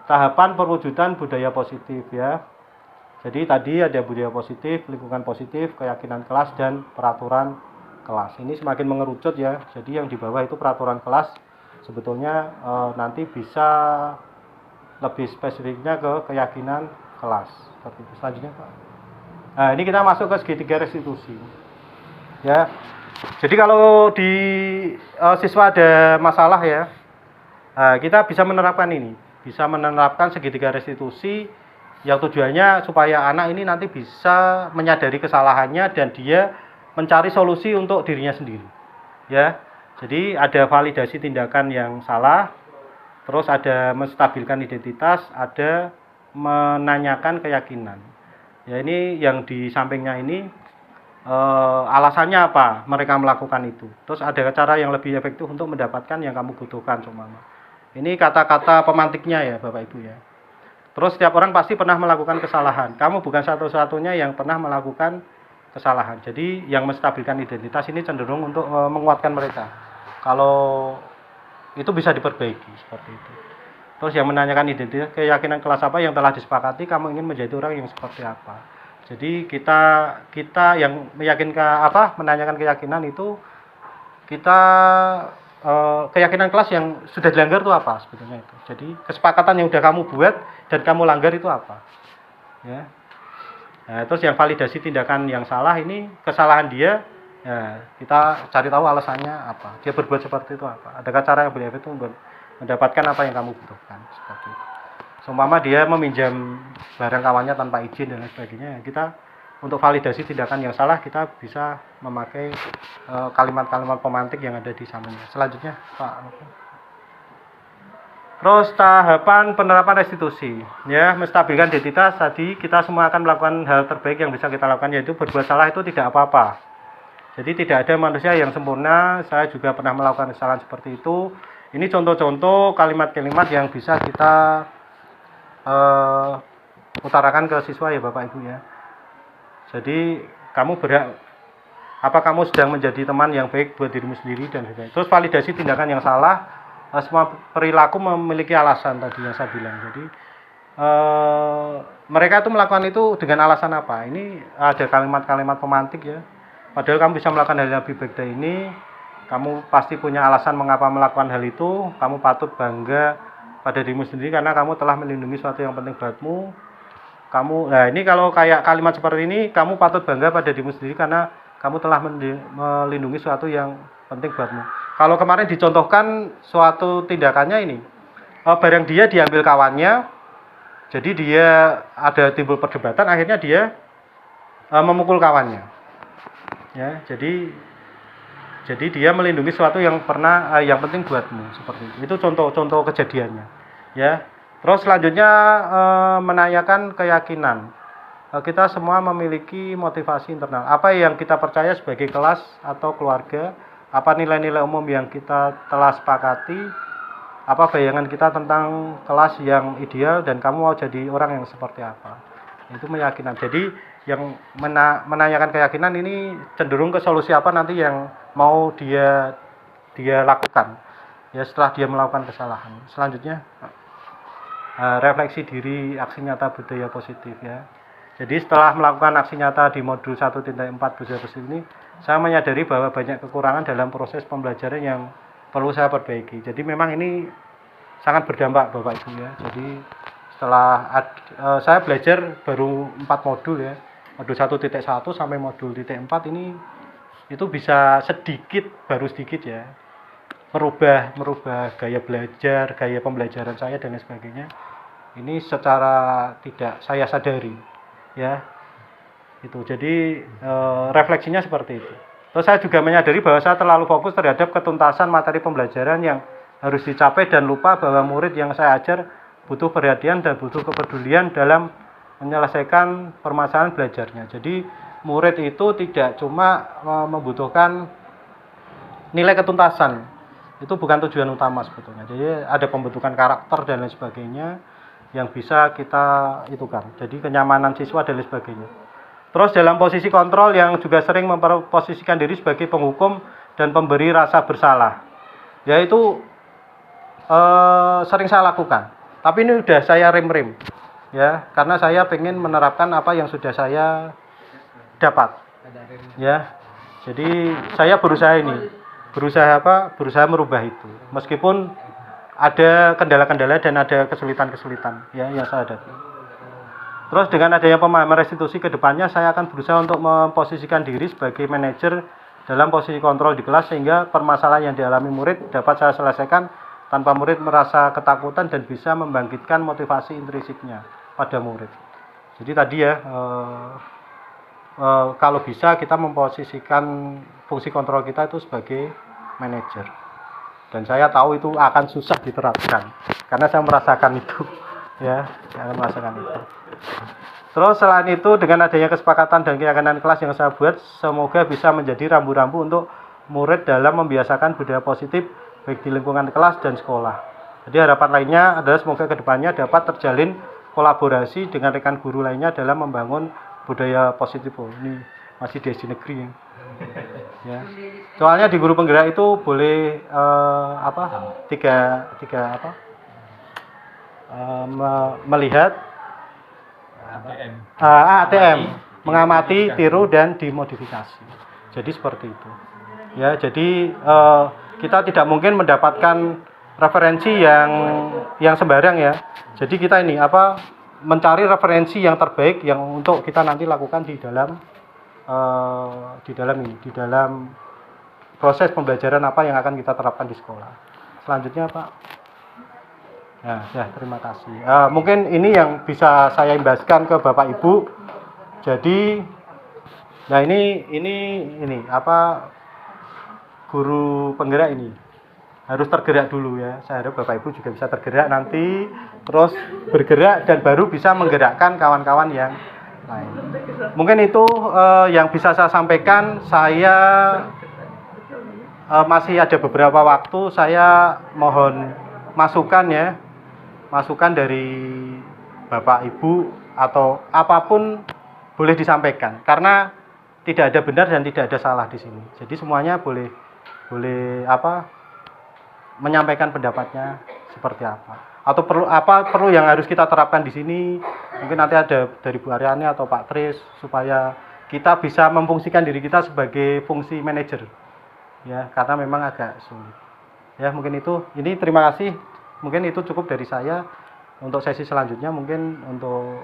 Tahapan perwujudan budaya positif ya. Jadi tadi ada budaya positif, lingkungan positif, keyakinan kelas, dan peraturan kelas. Ini semakin mengerucut ya. Jadi yang di bawah itu peraturan kelas. Sebetulnya nanti bisa lebih spesifiknya ke keyakinan kelas. Seperti itu. Selanjutnya Pak. Nah ini kita masuk ke segitiga restitusi. Ya. Jadi kalau di siswa ada masalah ya, kita bisa menerapkan ini. Bisa menerapkan segitiga restitusi yang tujuannya supaya anak ini nanti bisa menyadari kesalahannya dan dia mencari solusi untuk dirinya sendiri. Ya. Jadi ada validasi tindakan yang salah, terus ada menstabilkan identitas, ada menanyakan keyakinan. Ya ini yang di sampingnya ini alasannya apa mereka melakukan itu. Terus ada cara yang lebih efektif untuk mendapatkan yang kamu butuhkan, seumpama. Ini kata-kata pemantiknya ya Bapak Ibu ya. Terus setiap orang pasti pernah melakukan kesalahan. Kamu bukan satu-satunya yang pernah melakukan kesalahan. Jadi yang menstabilkan identitas ini cenderung untuk menguatkan mereka. Kalau itu bisa diperbaiki seperti itu. Terus yang menanyakan identitas, keyakinan kelas apa yang telah disepakati, kamu ingin menjadi orang yang seperti apa. Jadi kita yang meyakinkan menanyakan keyakinan itu kita keyakinan kelas yang sudah dilanggar itu apa sebetulnya itu. Jadi kesepakatan yang sudah kamu buat dan kamu langgar itu apa. Ya. Nah, terus yang validasi tindakan yang salah ini kesalahan dia, ya, kita cari tahu alasannya apa. Dia berbuat seperti itu apa. Adakah cara yang lebih efektif untuk mendapatkan apa yang kamu butuhkan seperti itu. Seumpama dia meminjam barang kawannya tanpa izin dan lain sebagainya, kita untuk validasi tindakan yang salah kita bisa memakai kalimat-kalimat pemantik yang ada di sampingnya. Selanjutnya Pak. Terus tahapan penerapan restitusi ya, menstabilkan identitas. Tadi kita semua akan melakukan hal terbaik yang bisa kita lakukan, yaitu berbuat salah itu tidak apa-apa. Jadi tidak ada manusia yang sempurna. Saya juga pernah melakukan kesalahan seperti itu. Ini contoh-contoh kalimat-kalimat yang bisa kita utarakan ke siswa ya Bapak Ibu ya. Jadi kamu berhak, apa kamu sedang menjadi teman yang baik buat dirimu sendiri dan sebagainya. Terus validasi tindakan yang salah, semua perilaku memiliki alasan tadi yang saya bilang. Jadi mereka itu melakukan itu dengan alasan apa? Ini ada kalimat-kalimat pemantik ya. Padahal kamu bisa melakukan hal yang lebih baik dari ini. Kamu pasti punya alasan mengapa melakukan hal itu. Kamu patut bangga pada dirimu sendiri karena kamu telah melindungi sesuatu yang penting buatmu. Nah ini kalau kayak kalimat seperti ini, kamu patut bangga pada dirimu sendiri karena kamu telah melindungi sesuatu yang penting buatmu. Kalau kemarin dicontohkan suatu tindakannya ini, barang dia diambil kawannya, jadi dia ada timbul perdebatan, akhirnya dia memukul kawannya. Ya, jadi dia melindungi sesuatu yang yang penting buatmu seperti itu. Itu contoh-contoh kejadiannya. Ya. Terus selanjutnya menanyakan keyakinan. Kita semua memiliki motivasi internal. Apa yang kita percaya sebagai kelas atau keluarga? Apa nilai-nilai umum yang kita telah sepakati? Apa bayangan kita tentang kelas yang ideal dan kamu mau jadi orang yang seperti apa? Itu meyakinkan. Jadi yang menanyakan keyakinan ini cenderung ke solusi apa nanti yang mau dia lakukan ya setelah dia melakukan kesalahan. Selanjutnya refleksi diri, aksi nyata budaya positif ya. Jadi setelah melakukan aksi nyata di modul 1.4 budaya positif ini, saya menyadari bahwa banyak kekurangan dalam proses pembelajaran yang perlu saya perbaiki. Jadi memang ini sangat berdampak Bapak Ibu ya. Jadi setelah saya belajar baru 4 modul ya. Modul 1.1 sampai modul 4 ini itu bisa baru sedikit ya. Merubah gaya belajar, gaya pembelajaran saya dan lain sebagainya. Ini secara tidak saya sadari ya. Itu. Jadi refleksinya seperti itu. Terus saya juga menyadari bahwa saya terlalu fokus terhadap ketuntasan materi pembelajaran yang harus dicapai dan lupa bahwa murid yang saya ajar butuh perhatian dan butuh kepedulian dalam menyelesaikan permasalahan belajarnya. Jadi murid itu tidak cuma membutuhkan nilai ketuntasan, itu bukan tujuan utama sebetulnya. Jadi ada pembentukan karakter dan lain sebagainya yang bisa kita itukan. Jadi kenyamanan siswa dan lain sebagainya. Terus dalam posisi kontrol yang juga sering memposisikan diri sebagai penghukum dan pemberi rasa bersalah, yaitu sering saya lakukan. Tapi ini udah saya rem-rem, ya, karena saya pengen menerapkan apa yang sudah saya dapat, ya. Jadi saya berusaha berusaha merubah itu, meskipun ada kendala-kendala dan ada kesulitan-kesulitan, ya, yang saya hadapi. Terus dengan adanya pemahaman restitusi ke depannya, saya akan berusaha untuk memposisikan diri sebagai manajer dalam posisi kontrol di kelas, sehingga permasalahan yang dialami murid dapat saya selesaikan tanpa murid merasa ketakutan dan bisa membangkitkan motivasi intrinsiknya pada murid. Jadi tadi ya, kalau bisa kita memposisikan fungsi kontrol kita itu sebagai manajer. Dan saya tahu itu akan susah diterapkan karena saya merasakan itu, ya, saya merasakan itu. Terus selain itu, dengan adanya kesepakatan dan keyakinan kelas yang saya buat, semoga bisa menjadi rambu-rambu untuk murid dalam membiasakan budaya positif baik di lingkungan kelas dan sekolah. Jadi harapan lainnya adalah semoga kedepannya dapat terjalin kolaborasi dengan rekan guru lainnya dalam membangun budaya positif. Ini masih di SD negeri ya. Soalnya di guru penggerak itu boleh melihat ATM, mengamati, tiru dan dimodifikasi. Jadi seperti itu. Ya, jadi kita tidak mungkin mendapatkan referensi yang sembarang ya. Jadi kita ini mencari referensi yang terbaik yang untuk kita nanti lakukan di dalam proses pembelajaran apa yang akan kita terapkan di sekolah. Selanjutnya Pak. Nah, ya, terima kasih. Mungkin ini yang bisa saya imbaskan ke Bapak Ibu. Jadi, nah ini guru penggerak ini harus tergerak dulu ya. Saya harap Bapak Ibu juga bisa tergerak nanti, terus bergerak dan baru bisa menggerakkan kawan-kawan yang lain. Mungkin itu yang bisa saya sampaikan. Saya masih ada beberapa waktu, saya mohon masukan dari Bapak Ibu atau apapun boleh disampaikan, karena tidak ada benar dan tidak ada salah di sini. Jadi semuanya boleh menyampaikan pendapatnya seperti apa, atau perlu yang harus kita terapkan di sini. Mungkin nanti ada dari Bu Aryani atau Pak Tris, supaya kita bisa memfungsikan diri kita sebagai fungsi manajer ya, karena memang agak sulit ya. Mungkin itu, ini terima kasih, mungkin itu cukup dari saya. Untuk sesi selanjutnya mungkin untuk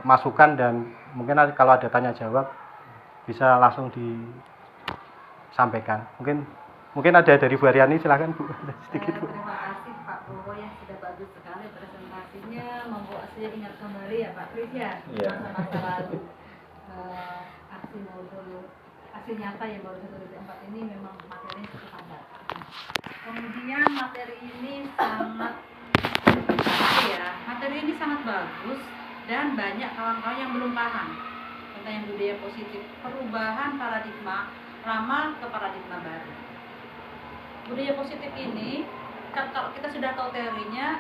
masukan, dan mungkin nanti kalau ada tanya jawab bisa langsung disampaikan. Mungkin ada dari Bu Aryani, silakan Bu. Sedikit Bu. Terima kasih Pak Bowo yang sudah bagus sekali presentasinya, membuat saya ingat kembali ya Pak Kris ya, masa-masa lalu. Aksi nyata yang baru 2004 ini memang materi cukup padat. Kemudian materi ini sangat bagus dan banyak kawan-kawan yang belum paham tentang yang budaya positif, perubahan paradigma lama ke paradigma baru. Budaya positif ini, kalau kita sudah tahu teorinya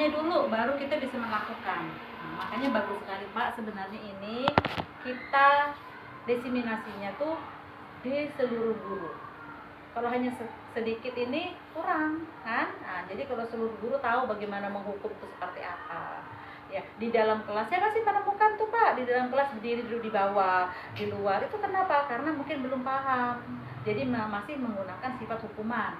dulu, baru kita bisa melakukan. Nah, makanya bagus sekali Pak, sebenarnya ini kita diseminasinya tuh di seluruh guru. Kalau hanya sedikit ini kurang kan? Nah, jadi kalau seluruh guru tahu bagaimana menghukum itu seperti apa. Ya, di dalam kelas saya masih menemukan tuh Pak, di dalam kelas berdiri dulu di bawah, di luar. Itu kenapa? Karena mungkin belum paham. Jadi masih menggunakan sifat hukuman.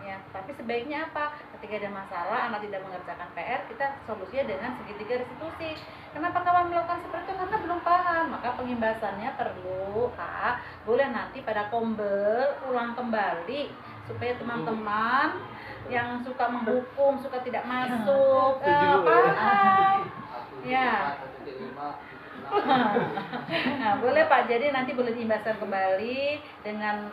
Ya, tapi sebaiknya apa? Ketika ada masalah, anak tidak mengerjakan PR, kita solusinya dengan segitiga restitusi. Kenapa kawan melakukan seperti itu? Karena belum paham. Maka pengimbasannya perlu, Kak. Boleh nanti pada kombel ulang kembali supaya teman-teman yang suka menghukum, suka tidak masuk, paham. Ya. Nah, boleh Pak. Jadi nanti boleh diimbaskan kembali dengan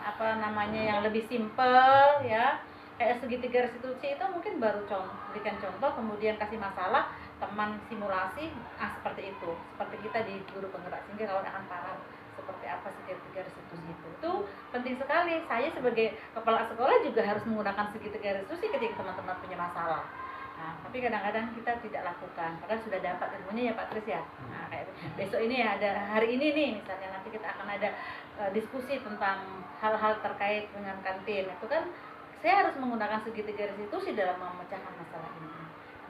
yang lebih simpel ya. Kayak segitiga restitusi itu mungkin baru berikan contoh, kemudian kasih masalah, teman simulasi, seperti itu, seperti kita di guru penggerak, sehingga kawan akan paham seperti apa segitiga restitusi itu penting sekali. Saya sebagai kepala sekolah juga harus menggunakan segitiga restitusi ketika teman-teman punya masalah. Nah, tapi kadang-kadang kita tidak lakukan, padahal sudah dapat ilmunya ya Pak Tris ya. Nah, kayak besok ini ya, ada hari ini nih misalnya, nanti kita akan ada diskusi tentang hal-hal terkait dengan kantin. Itu kan saya harus menggunakan segitiga restitusi dalam memecahkan masalah ini. Nah,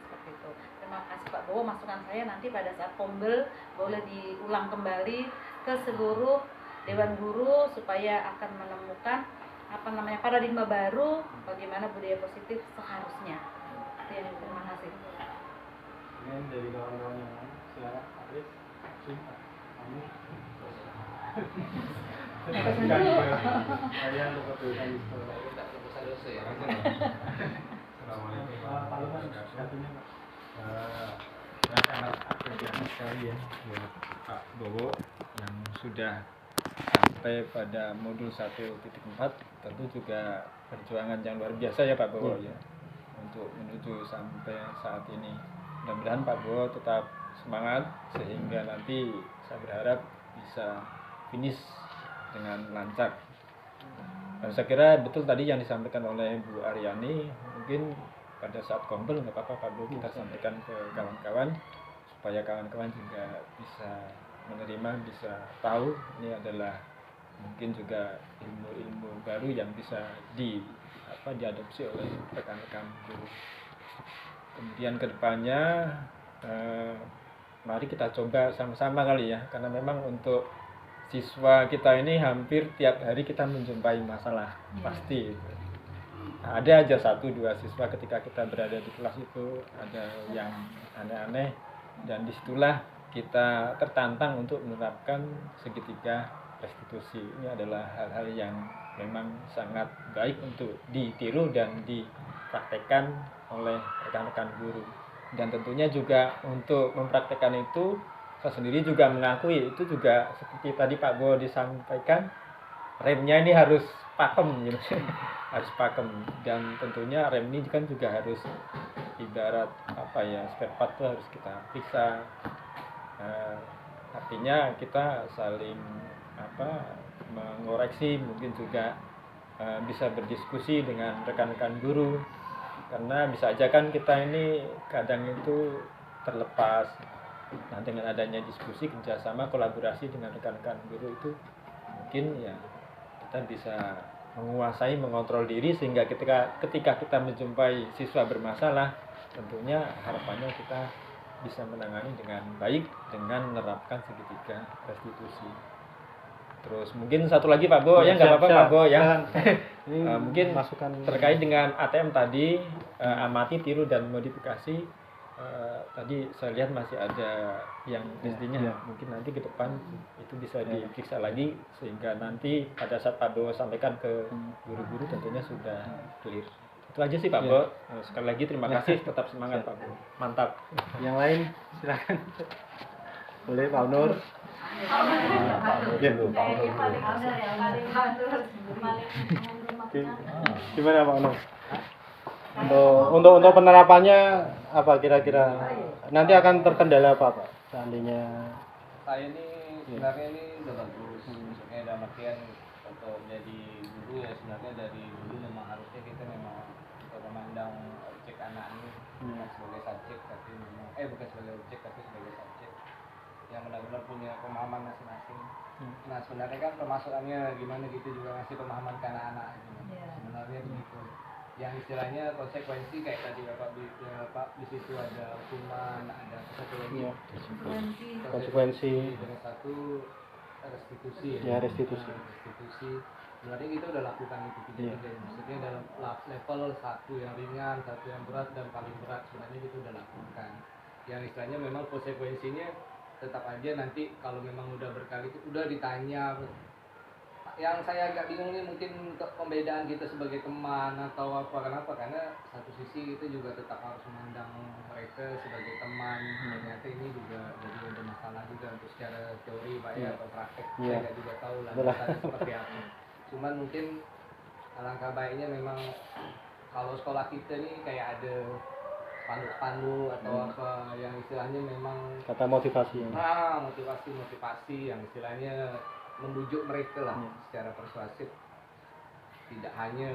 seperti itu. Terima kasih Pak Bowo, masukan saya nanti pada saat Pombel boleh diulang kembali ke seluruh Dewan Guru supaya akan menemukan paradigma baru bagaimana budaya positif seharusnya. Terima kasih. Ini dari kawan-kawan yang lain, silakan Aris, kamu. Saya untuk kebetulan di sekolah. Tak proposal dosa ya. Assalamualaikum Pak, saya sangat apresiasi sekali ya buat Pak Bowo yang sudah sampai pada modul 1.4. Tentu juga perjuangan yang luar biasa ya Pak Bowo ya untuk menuju sampai saat ini. Mudah-mudahan Pak Bowo tetap semangat sehingga nanti saya berharap bisa finish dengan lancar. Dan saya kira betul tadi yang disampaikan oleh Bu Aryani, mungkin pada saat kompel nggak apa-apa Pak Bowo kita sampaikan ke kawan-kawan supaya kawan-kawan juga bisa menerima, bisa tahu ini adalah mungkin juga ilmu-ilmu baru yang bisa diadopsi oleh rekan-rekan guru. Kemudian kedepannya mari kita coba sama-sama kali ya, karena memang untuk siswa kita ini hampir tiap hari kita menjumpai masalah pasti. Ada aja 1-2 siswa ketika kita berada di kelas itu ada yang aneh-aneh, dan disitulah kita tertantang untuk menerapkan segitiga restitusi. Ini adalah hal-hal yang memang sangat baik untuk ditiru dan dipraktekkan oleh rekan-rekan guru. Dan tentunya juga untuk mempraktekkan itu, saya sendiri juga mengakui itu juga seperti tadi Pak Bowo disampaikan, remnya ini harus pakem gitu. Harus pakem, dan tentunya rem ini kan juga harus ibarat spare part itu harus kita periksa. Artinya kita saling mengoreksi, mungkin juga bisa berdiskusi dengan rekan-rekan guru, karena bisa aja kan kita ini kadang itu terlepas. Nah, dengan adanya diskusi, kerjasama, kolaborasi dengan rekan-rekan guru itu mungkin ya kita bisa menguasai, mengontrol diri, sehingga ketika kita menjumpai siswa bermasalah, tentunya harapannya kita bisa menangani dengan baik dengan menerapkan segitiga restitusi. Terus mungkin satu lagi Pak Bowo ya, nggak apa-apa Pak Bowo ya. Mungkin masukan terkait dengan ATM tadi, amati, tiru, dan modifikasi. Tadi saya lihat masih ada yang SD-nya, mungkin nanti ke depan itu bisa diperiksa lagi, sehingga nanti pada saat Pak Bowo sampaikan ke guru-guru tentunya sudah clear. Itu aja sih Pak Bowo. Sekali lagi terima kasih, tetap semangat Pak Bowo. Mantap. yang lain silakan. Boleh Pak Nur. Gimana Pak Nur? Untuk penerapannya apa kira-kira nanti akan terkendala apa Pak seandainya? Saya ini sebenarnya ini udah bagus, maksudnya dalam artian untuk menjadi guru ya, sebenarnya dari dulu memang harusnya kita memang memandang objek anak ini bukan sebagai subjek, tapi memang bukan sebagai objek tapi sebagai subjek yang benar-benar punya pemahaman masing-masing. Nah sebenarnya kan pemasukannya gimana gitu juga ngasih pemahaman ke anak-anak gitu. Sebenarnya begitu. Yang istilahnya konsekuensi kayak tadi Pak di situ ada hukuman, ada konsekuensi dengan satu restitusi. Ya, restitusi. Sebenarnya kita udah lakukan itu tiga-tiga. Maksudnya dalam level 1 yang ringan, 1 yang berat, dan paling berat sebenarnya kita udah lakukan. Yang istilahnya memang konsekuensinya tetap aja nanti kalau memang udah berkali udah ditanya. Yang saya agak bingung nih mungkin untuk pembedaan kita sebagai teman atau apa, kenapa? Karena satu sisi kita juga tetap harus memandang mereka sebagai teman. Ternyata ini juga jadi ada masalah juga untuk secara teori Pak ya, atau praktek saya nggak juga tahu lah misalnya seperti apa. Cuman mungkin alangkah baiknya memang kalau sekolah kita nih kayak ada spanduk-spanduk atau apa yang istilahnya memang Kata motivasi. motivasi yang istilahnya membujuk mereka lah secara persuasif. Tidak hanya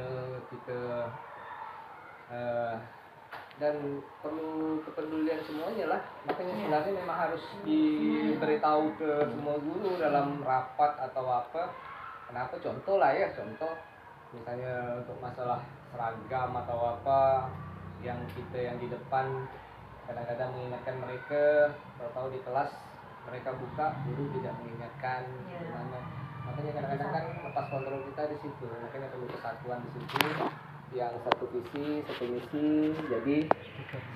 kita dan perlu kepedulian semuanya lah, makanya sebenarnya memang harus diberitahu ke semua guru dalam rapat atau apa. Kenapa? Contoh lah ya, contoh misalnya untuk masalah seragam atau apa, yang kita yang di depan kadang-kadang mengingatkan mereka, tahu-tahu di kelas mereka buka, guru tidak mengingatkan gimana. Makanya kadang-kadang kan lepas kontrol kita di situ, makanya perlu kesatuan di situ, yang satu visi satu misi. Jadi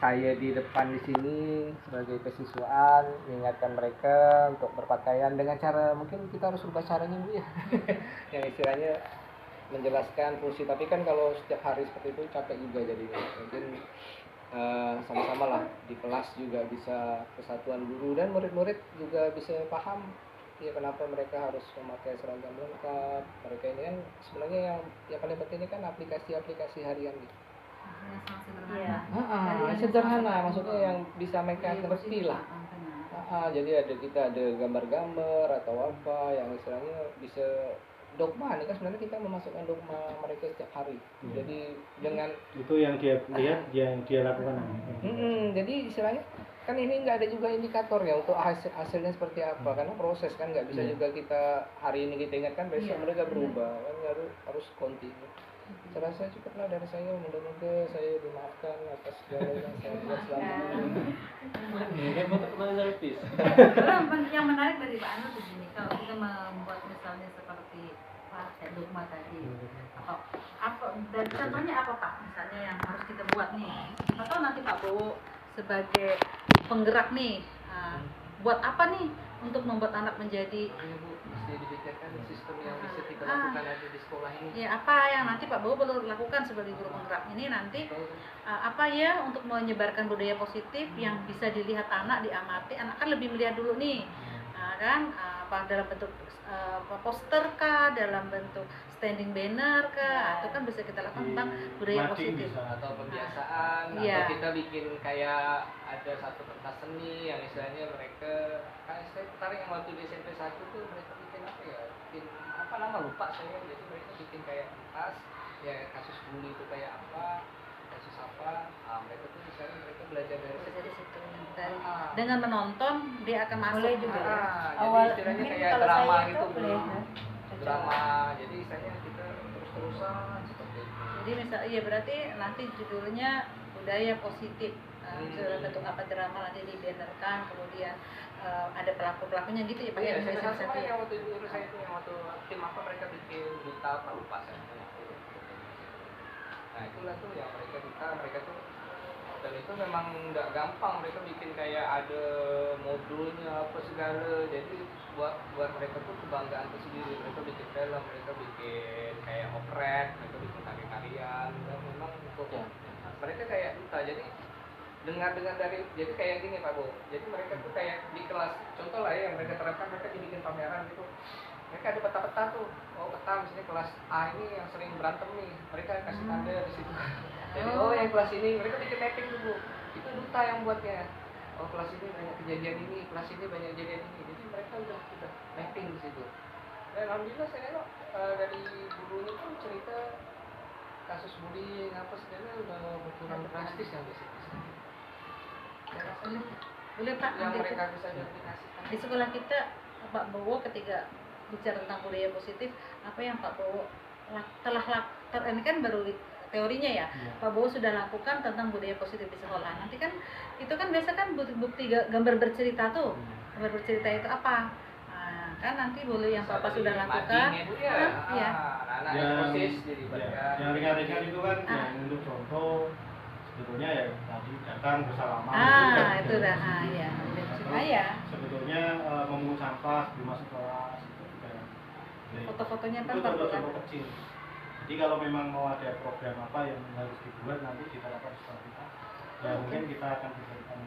saya di depan di sini sebagai kesiswaan mengingatkan mereka untuk berpakaian dengan cara, mungkin kita harus ubah caranya Bu ya yang istilahnya menjelaskan fungsi. Tapi kan kalau setiap hari seperti itu capek juga, jadi mungkin sama-sama lah di kelas juga bisa kesatuan guru dan murid-murid juga bisa paham ya kenapa mereka harus memakai seragam lengkap. Mereka ini kan sebenarnya yang paling penting ini kan aplikasi-aplikasi harian gitu. Sederhana maksudnya yang bisa mereka ngerti lah. Jadi kita ada gambar-gambar atau apa yang istilahnya bisa dogma. Ini kan sebenarnya kita memasukkan dogma mereka setiap hari. Jadi dengan Itu yang dia lihat, yang dia lakukan. jadi istilahnya kan ini nggak ada juga indikator ya untuk hasilnya seperti apa, karena proses kan nggak bisa juga kita hari ini kita ingatkan besok mereka berubah kan, harus kontinu. Saya rasa cukuplah dari saya, mudah-mudahan saya dimaafkan atas segala yang saya buat selama ini. Ini kan foto servis. Yang menarik dari Pak Anu di sini, kalau kita membuat misalnya seperti kayak dogma tadi, apa dan contohnya apa Pak, misalnya yang harus kita buat nih, atau nanti Pak Bowo sebagai penggerak nih, buat apa nih untuk membuat anak menjadi Mesti dipikirkan sistem yang bisa kita lakukan aja di sekolah ini. ya, apa yang nanti Pak Bowo perlu lakukan sebagai guru penggerak ini nanti, apa ya untuk menyebarkan budaya positif yang bisa dilihat anak, diamati. Anak kan lebih melihat dulu nih, kan apa dalam bentuk poster kah, dalam bentuk standing banner kah, atau kan bisa kita lakukan tentang budaya positif Atau pembiasaan, atau kita bikin kayak ada satu pentas seni yang istilahnya mereka kan saya tertarik yang waktu di SMP 1 tuh mereka bikin apa ya, bikin apa nama lupa saya, jadi mereka bikin kayak pentas ya kasus bully itu kayak apa, kasus apa, mereka tuh misalnya mereka belajar dari situ. Dengan menonton dia akan masuk juga ya. Jadi istilahnya kayak drama gitu drama, jadi istilahnya kita terus-terusan seperti itu. Jadi misalnya ya berarti nanti judulnya budaya positif, dalam bentuk apa drama nanti dibannerkan, kemudian ada pelaku-pelakunya gitu ya Pak. Iya, saya sama yang waktu dulu saya itu yang waktu tim apa mereka bikin duta apa lupa saya. Nah itulah tuh yang mereka tuh, dan itu memang nggak gampang, mereka bikin kayak ada modulnya apa segala, jadi buat mereka tuh kebanggaan tersendiri. Mereka bikin film, mereka bikin kayak operet, mereka bikin tari-tarian, dan memang untuk mereka kayak duta. Jadi dengar dari, jadi kayak gini Pak Bo, jadi mereka tuh kayak di kelas, contoh lah ya yang mereka terapkan, mereka dibikin pameran gitu, mereka ada peta-peta tuh, peta misalnya kelas A ini yang sering berantem nih, mereka kasih tanda di situ. Jadi yang kelas ini mereka bikin mapping dulu, itu duta yang buatnya. Kelas ini banyak kejadian ini, kelas ini banyak kejadian ini, jadi mereka udah mapping di situ. Dan alhamdulillah saya nengok dari gurunya pun cerita kasus bullying apa segala udah berkurang drastis yang di situ. Boleh Pak, yang nanti mereka bisa diaplikasikan di sekolah kita Pak Bowo ketika bicara tentang budaya positif, apa yang Pak Bowo ini kan baru teorinya ya, Pak Bowo sudah lakukan tentang budaya positif di sekolah. Nanti kan itu kan biasa kan bukti gambar bercerita tuh, gambar bercerita itu apa? Kan nanti boleh yang Bapak sudah lakukan, yang ringan-ringan itu kan yang untuk contoh sebetulnya ya tadi datang bersalaman itu dah ya sebetulnya memungut sampah di masuk kelas itu juga foto-fotonya kan itu contoh kecil. Jadi kalau memang mau ada program apa yang harus dibuat nanti diterapkan sekolah kita ya mungkin kita akan berikan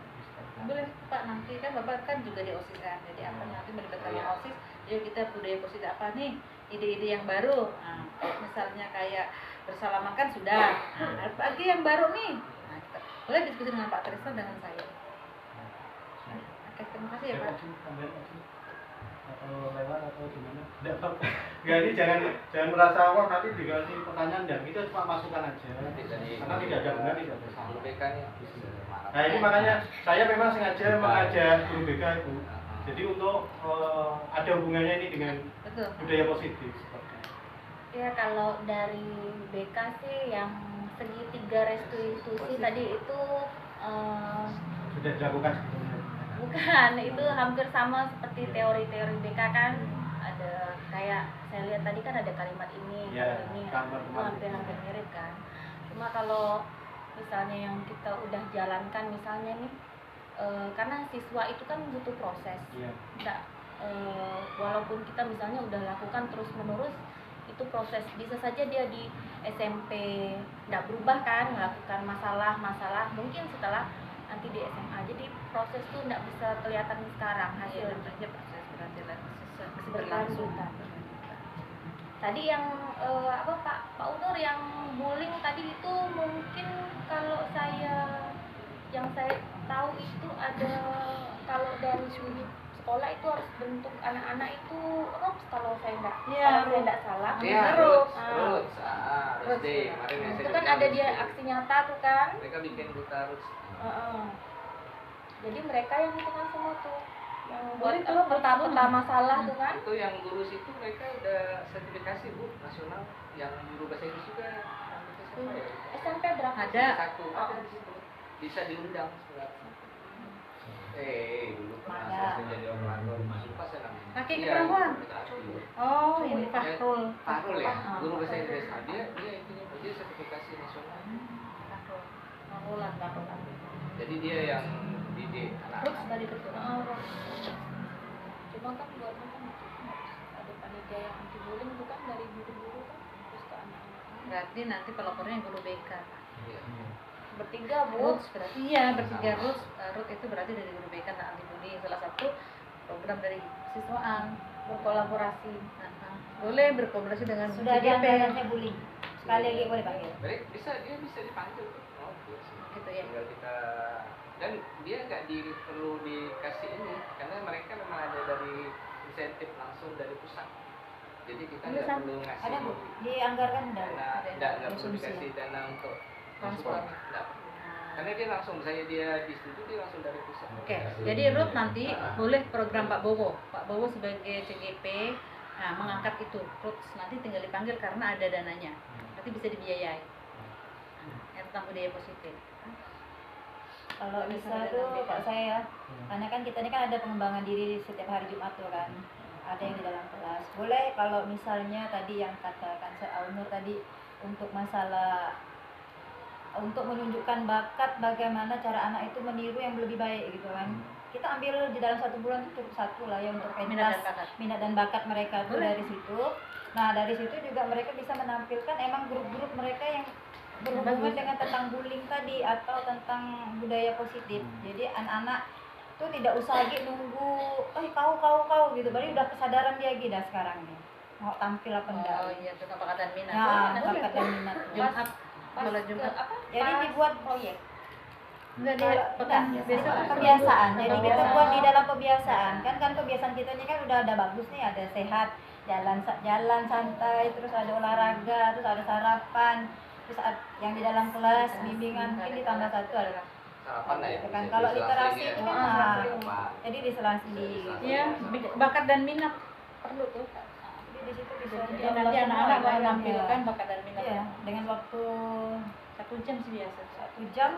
boleh Pak. Nanti kan Bapak kan juga di OSIS kan, jadi apa nanti melibatkan OSIS, yuk kita budaya positif apa nih, ide-ide yang baru. Misalnya kayak bersalaman kan sudah, lagi yang baru nih, boleh diskusi dengan Pak Trisno dengan saya. Oke, terima kasih ya Pak. Atau lewat atau gimana? Enggak apa-apa. Enggak, ini jangan merasa wah nanti dikasih pertanyaan dan itu cuma masukan aja. Karena tidak ada benar tidak ada salah. Guru BK-nya. Nah ini makanya saya memang sengaja mengajak guru BK itu. Jadi untuk ada hubungannya ini dengan Betul. budaya positif seperti itu. Ya kalau dari BK sih yang segitiga restitusi tadi itu Sudah dilakukan sebetulnya. bukan, itu hampir sama seperti teori-teori BK kan. Ada kayak saya lihat tadi kan ada kalimat ini, Ya, kalimat ini, kalimat itu kemarin. hampir-hampir mirip kan. Cuma kalau misalnya yang kita udah jalankan misalnya nih, karena siswa itu kan butuh proses. Iya. Nggak, walaupun kita misalnya udah lakukan terus menerus, itu proses, bisa saja dia di SMP nggak berubah kan, melakukan masalah mungkin setelah nanti di SMA. Jadi proses tuh nggak bisa kelihatan sekarang Iya, hasilnya. tentunya proses berarti masih Berlanjut. berlangsung. Tadi yang Pak Unur yang bullying tadi itu mungkin kalau yang saya tahu itu ada, kalau dari unit sekolah itu harus bentuk anak-anak itu ROPS kalau saya nggak salah. Iya, ROPS. Roots. Roots Day. Kemarin yang Itu saya kan bilang ada Roots dia Day. aksi nyata tuh kan. Mereka bikin duta Roots. Jadi mereka yang itu kan semua tuh yang buat Boleh tuh, peta-peta masalah tuh kan. Itu yang guru situ mereka udah sertifikasi Bu nasional, yang guru bahasa Inggris juga. Siapa ya? SMP berapa? Ada. Satu ada di situ. Bisa diundang sebenarnya. Dulu pernah Ada. saya jadi operator, lupa saya namanya. Laki Iya, perempuan? laki. Oh, ini Fahrul. Fahrul ya, Ah, guru bahasa Inggris. Dia sertifikasi nasional. Fahrul. Jadi dia yang didik anak-anak. Terus tadi betul. Cuma kan buatnya kan ada panitia yang anti bullying itu kan dari guru-guru kan terus ke anak-anak. Berarti nanti pelopornya guru BK. Iya. Bertiga Bu. Roots berarti iya bertiga Roots. Root itu berarti dari guru BK dan anti bullying, salah satu program dari siswaan. Berkolaborasi. Boleh berkolaborasi dengan Sudah CGP. dianggarannya bullying. Sekali lagi boleh panggil. Baik, dia bisa dipanggil. Oh, biasa. Gitu ya. Tinggal kita, dan dia nggak perlu dikasih ini karena mereka memang ada dari insentif langsung dari pusat. Jadi kita nggak Bisa. perlu ngasih Ada Bu, dianggarkan dana, enggak? nggak perlu Konsumsi. dikasih dana untuk Transfer. support. Nggak perlu. Karena dia langsung, misalnya dia disetujui, dia langsung dari pusat. Oke, jadi Ruth nanti boleh program Pak Bowo. Pak Bowo sebagai CGP mengangkat itu. Ruth nanti tinggal dipanggil karena ada dananya. Nanti bisa dibiayai. Yang tentang budaya positif. Kalau bisa tuh Pak saya, karena kan kita ini kan ada pengembangan diri setiap hari Jumat tuh kan, ada yang di dalam kelas. Boleh kalau misalnya tadi yang katakan Aunur tadi untuk masalah untuk menunjukkan bakat bagaimana cara anak itu meniru yang lebih baik gitu kan. Kita ambil di dalam 1 bulan itu cukup 1 lah ya untuk Minat dan pentas bakat. minat dan bakat mereka tuh Boleh. dari situ. Nah dari situ juga mereka bisa menampilkan emang grup-grup mereka yang berhubungan Bagus. dengan tentang bullying tadi atau tentang budaya positif. Jadi anak-anak tuh tidak usah lagi nunggu, kau gitu, baru udah kesadaran dia gitu sekarang nih mau tampil apa enggak. Oh iya, tentang bakat dan minat. Ya, Boleh, bakat dan minat. Jumat, kalau Jumat. Jadi dibuat proyek. Enggak dia pekan biasa. kebiasaan. Jadi kita Kebiasaan. buat di dalam kebiasaan. Kan kebiasaan kita ini kan udah ada bagus nih, ada sehat, jalan santai, terus ada olahraga, terus ada sarapan, terus yang di dalam kelas bimbingan mungkin ditambah 1 adalah Sarapan lah ya. kan bisa kalau diselang literasi sini itu ya. kan Sarapan. jadi diselang-seli. Iya, bakat dan minat perlu tuh. Jadi di situ bisa Jadi diolah nanti semua anak-anak mau ya. menampilkan bakat dan minat. Iya, dengan waktu 1 jam sih biasa. 1 jam.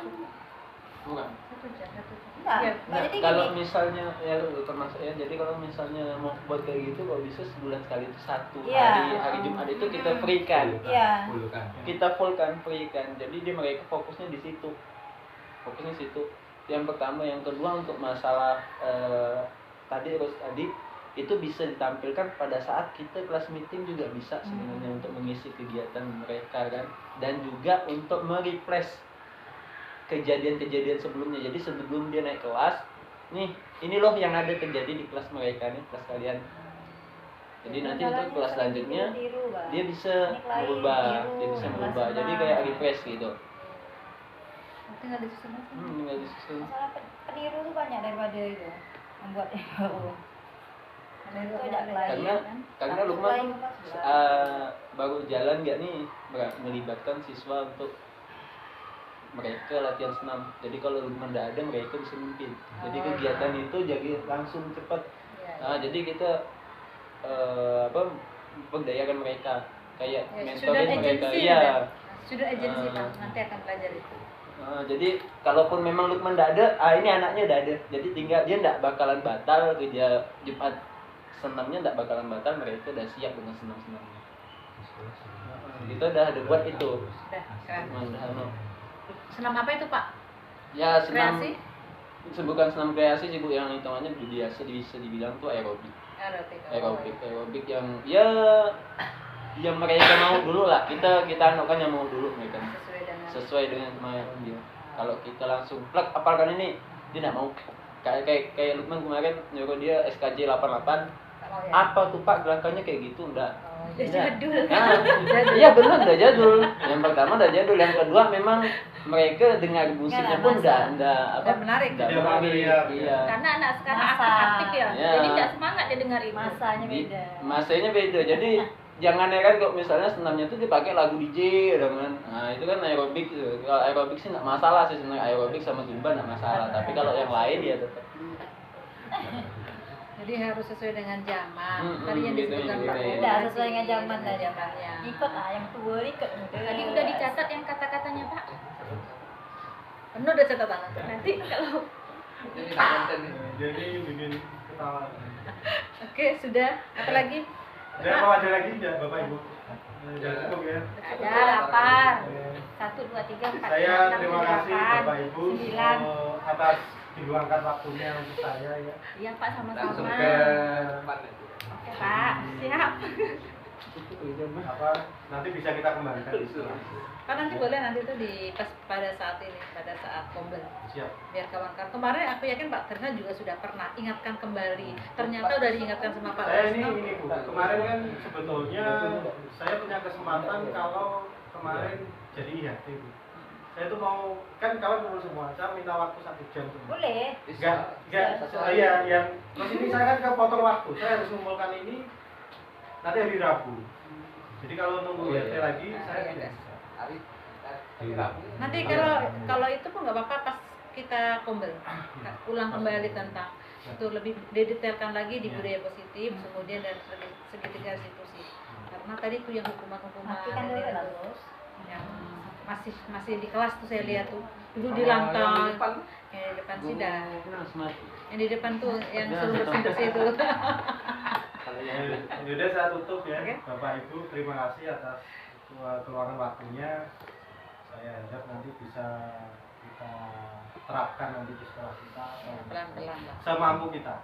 Bukan. 1 jam. Enggak, Iya. enggak, jadi Kalau gini. misalnya ya termasuk ya, jadi kalau misalnya mau buat kayak gitu kalau bisa sebulan sekali itu 1 Iya. hari Jumat itu kita free kan, Iya. kita full kan, free kan, jadi dia mereka fokusnya di situ, yang pertama. Yang kedua untuk masalah tadi itu bisa ditampilkan pada saat kita kelas meeting juga bisa sebenarnya untuk mengisi kegiatan mereka kan, dan juga untuk merefresh kejadian-kejadian sebelumnya. Jadi sebelum dia naik kelas, nih ini loh yang ada terjadi di kelas mereka nih, kelas kalian. Jadi nanti untuk kelas selanjutnya dia bisa berubah, dia bisa berubah. Jadi kayak refresh gitu. tinggal disusun aja. Tinggal disusun. Masalah peniru tuh banyak daripada itu membuat RUU. Itu ada klien Karena Satu Lukman klien tuh apa, sebelah. baru jalan nggak nih melibatkan siswa untuk mereka latihan senam. Jadi kalau Lukman nggak ada, mereka bisa mimpin. Jadi kegiatan itu jadi langsung cepat. Iya. Nah, jadi kita berdayakan mereka, kayak Ya, mentorin student mereka. agency Iya. ada. Student agency Pak, nanti akan belajar itu. Jadi kalaupun memang Lukman nggak ada, ini anaknya udah ada. Jadi tinggal dia nggak bakalan batal kerja Jumat senamnya, nggak bakalan batal, mereka udah siap dengan senam-senamnya. Kita udah ada buat itu. Udah, keren. Udah, Senam apa itu Pak? ya senam Kreasi? bukan senam kreasi sih Bu, yang hitungannya biasa bisa dibilang tuh aerobik. Aerobik yang ya yang mereka mau dulu lah. Kita anukan yang mau dulu mereka. Sesuai dengan kemauan dia. Kalau kita langsung plak apalkan ini, dia tidak mau. Kayak Lukman kemarin nyuruh dia SKJ 88. Apa tuh Pak gerakannya kayak gitu? Enggak. Jadul. Iya benar, udah jadul. Yang pertama udah jadul, yang kedua memang mereka dengar musiknya pun enggak menarik. Tidak familiar. Iya. Karena anak sekarang Masa. aktif ya, Ya. jadi nggak semangat dia dengar itu. Masanya beda. Masanya beda. Jadi jangan ya kan kalau misalnya senamnya tuh dipakai lagu DJ dengan, nah itu kan aerobik gitu. Kalau aerobik sih nggak masalah sih sebenarnya, aerobik sama zumba nggak masalah. Tapi kalau yang lain ya tetap. Jadi harus sesuai dengan zaman. Tadi yang gitu, disebutkan gitu, Pak. gitu. Udah sesuai dengan zaman tadi. Zamannya. Ikut lah yang tua ikut. Tadi udah dicatat yang kata-katanya Pak. Penuh udah catatan. Nanti kalau Jadi tak konten nih. Jadi bikin ketawa. Oke, sudah. Apa lagi? Mau ada lagi enggak Bapak Ibu? Jangan cukup ya. ada lapar. 1, 2, 3, 4, Saya 5, 6, terima 7, kasih 8, Bapak Ibu 9. atas diluangkan waktunya untuk saya ya. Iya Pak, Langsung sama-sama. ke depan ya. Oke Pak, siap. Apa nanti bisa kita kembangkan. Kan nanti boleh nanti itu di pas pada saat ini, pada saat kombel. Siap. Biar kawan-kawan. Kemarin aku yakin Pak Terna juga sudah pernah ingatkan kembali. Ternyata udah diingatkan sama Pak Saya Tresno. ini Bu, kemarin kan sebetulnya saya punya kesempatan kalau kemarin jadi IHT Bu. Saya tuh mau, kan kawan kumpul semua, saya minta waktu 1 jam semua. Boleh. Enggak, iya, yang terus ini saya kan kepotong waktu, saya harus mengumpulkan ini nanti hari Rabu. Jadi kalau nunggu IHT lagi, saya tidak bisa. Hari Nanti kalau itu pun nggak apa-apa pas kita kombel. Ulang kembali tentang itu lebih didetailkan lagi di budaya positif, kemudian dan segitiga restitusi. Karena tadi tuh yang hukuman-hukuman Matikan dan dulu itu bagus. yang masih di kelas tuh saya lihat tuh dulu di lantai yang di depan sih dah yang di depan tuh yang suruh bersih itu. Yaudah saya tutup ya. Oke. Bapak Ibu terima kasih atas keluangan waktunya. Saya harap nanti bisa kita terapkan nanti di sekolah kita Pelan-pelan lah. semampu kita.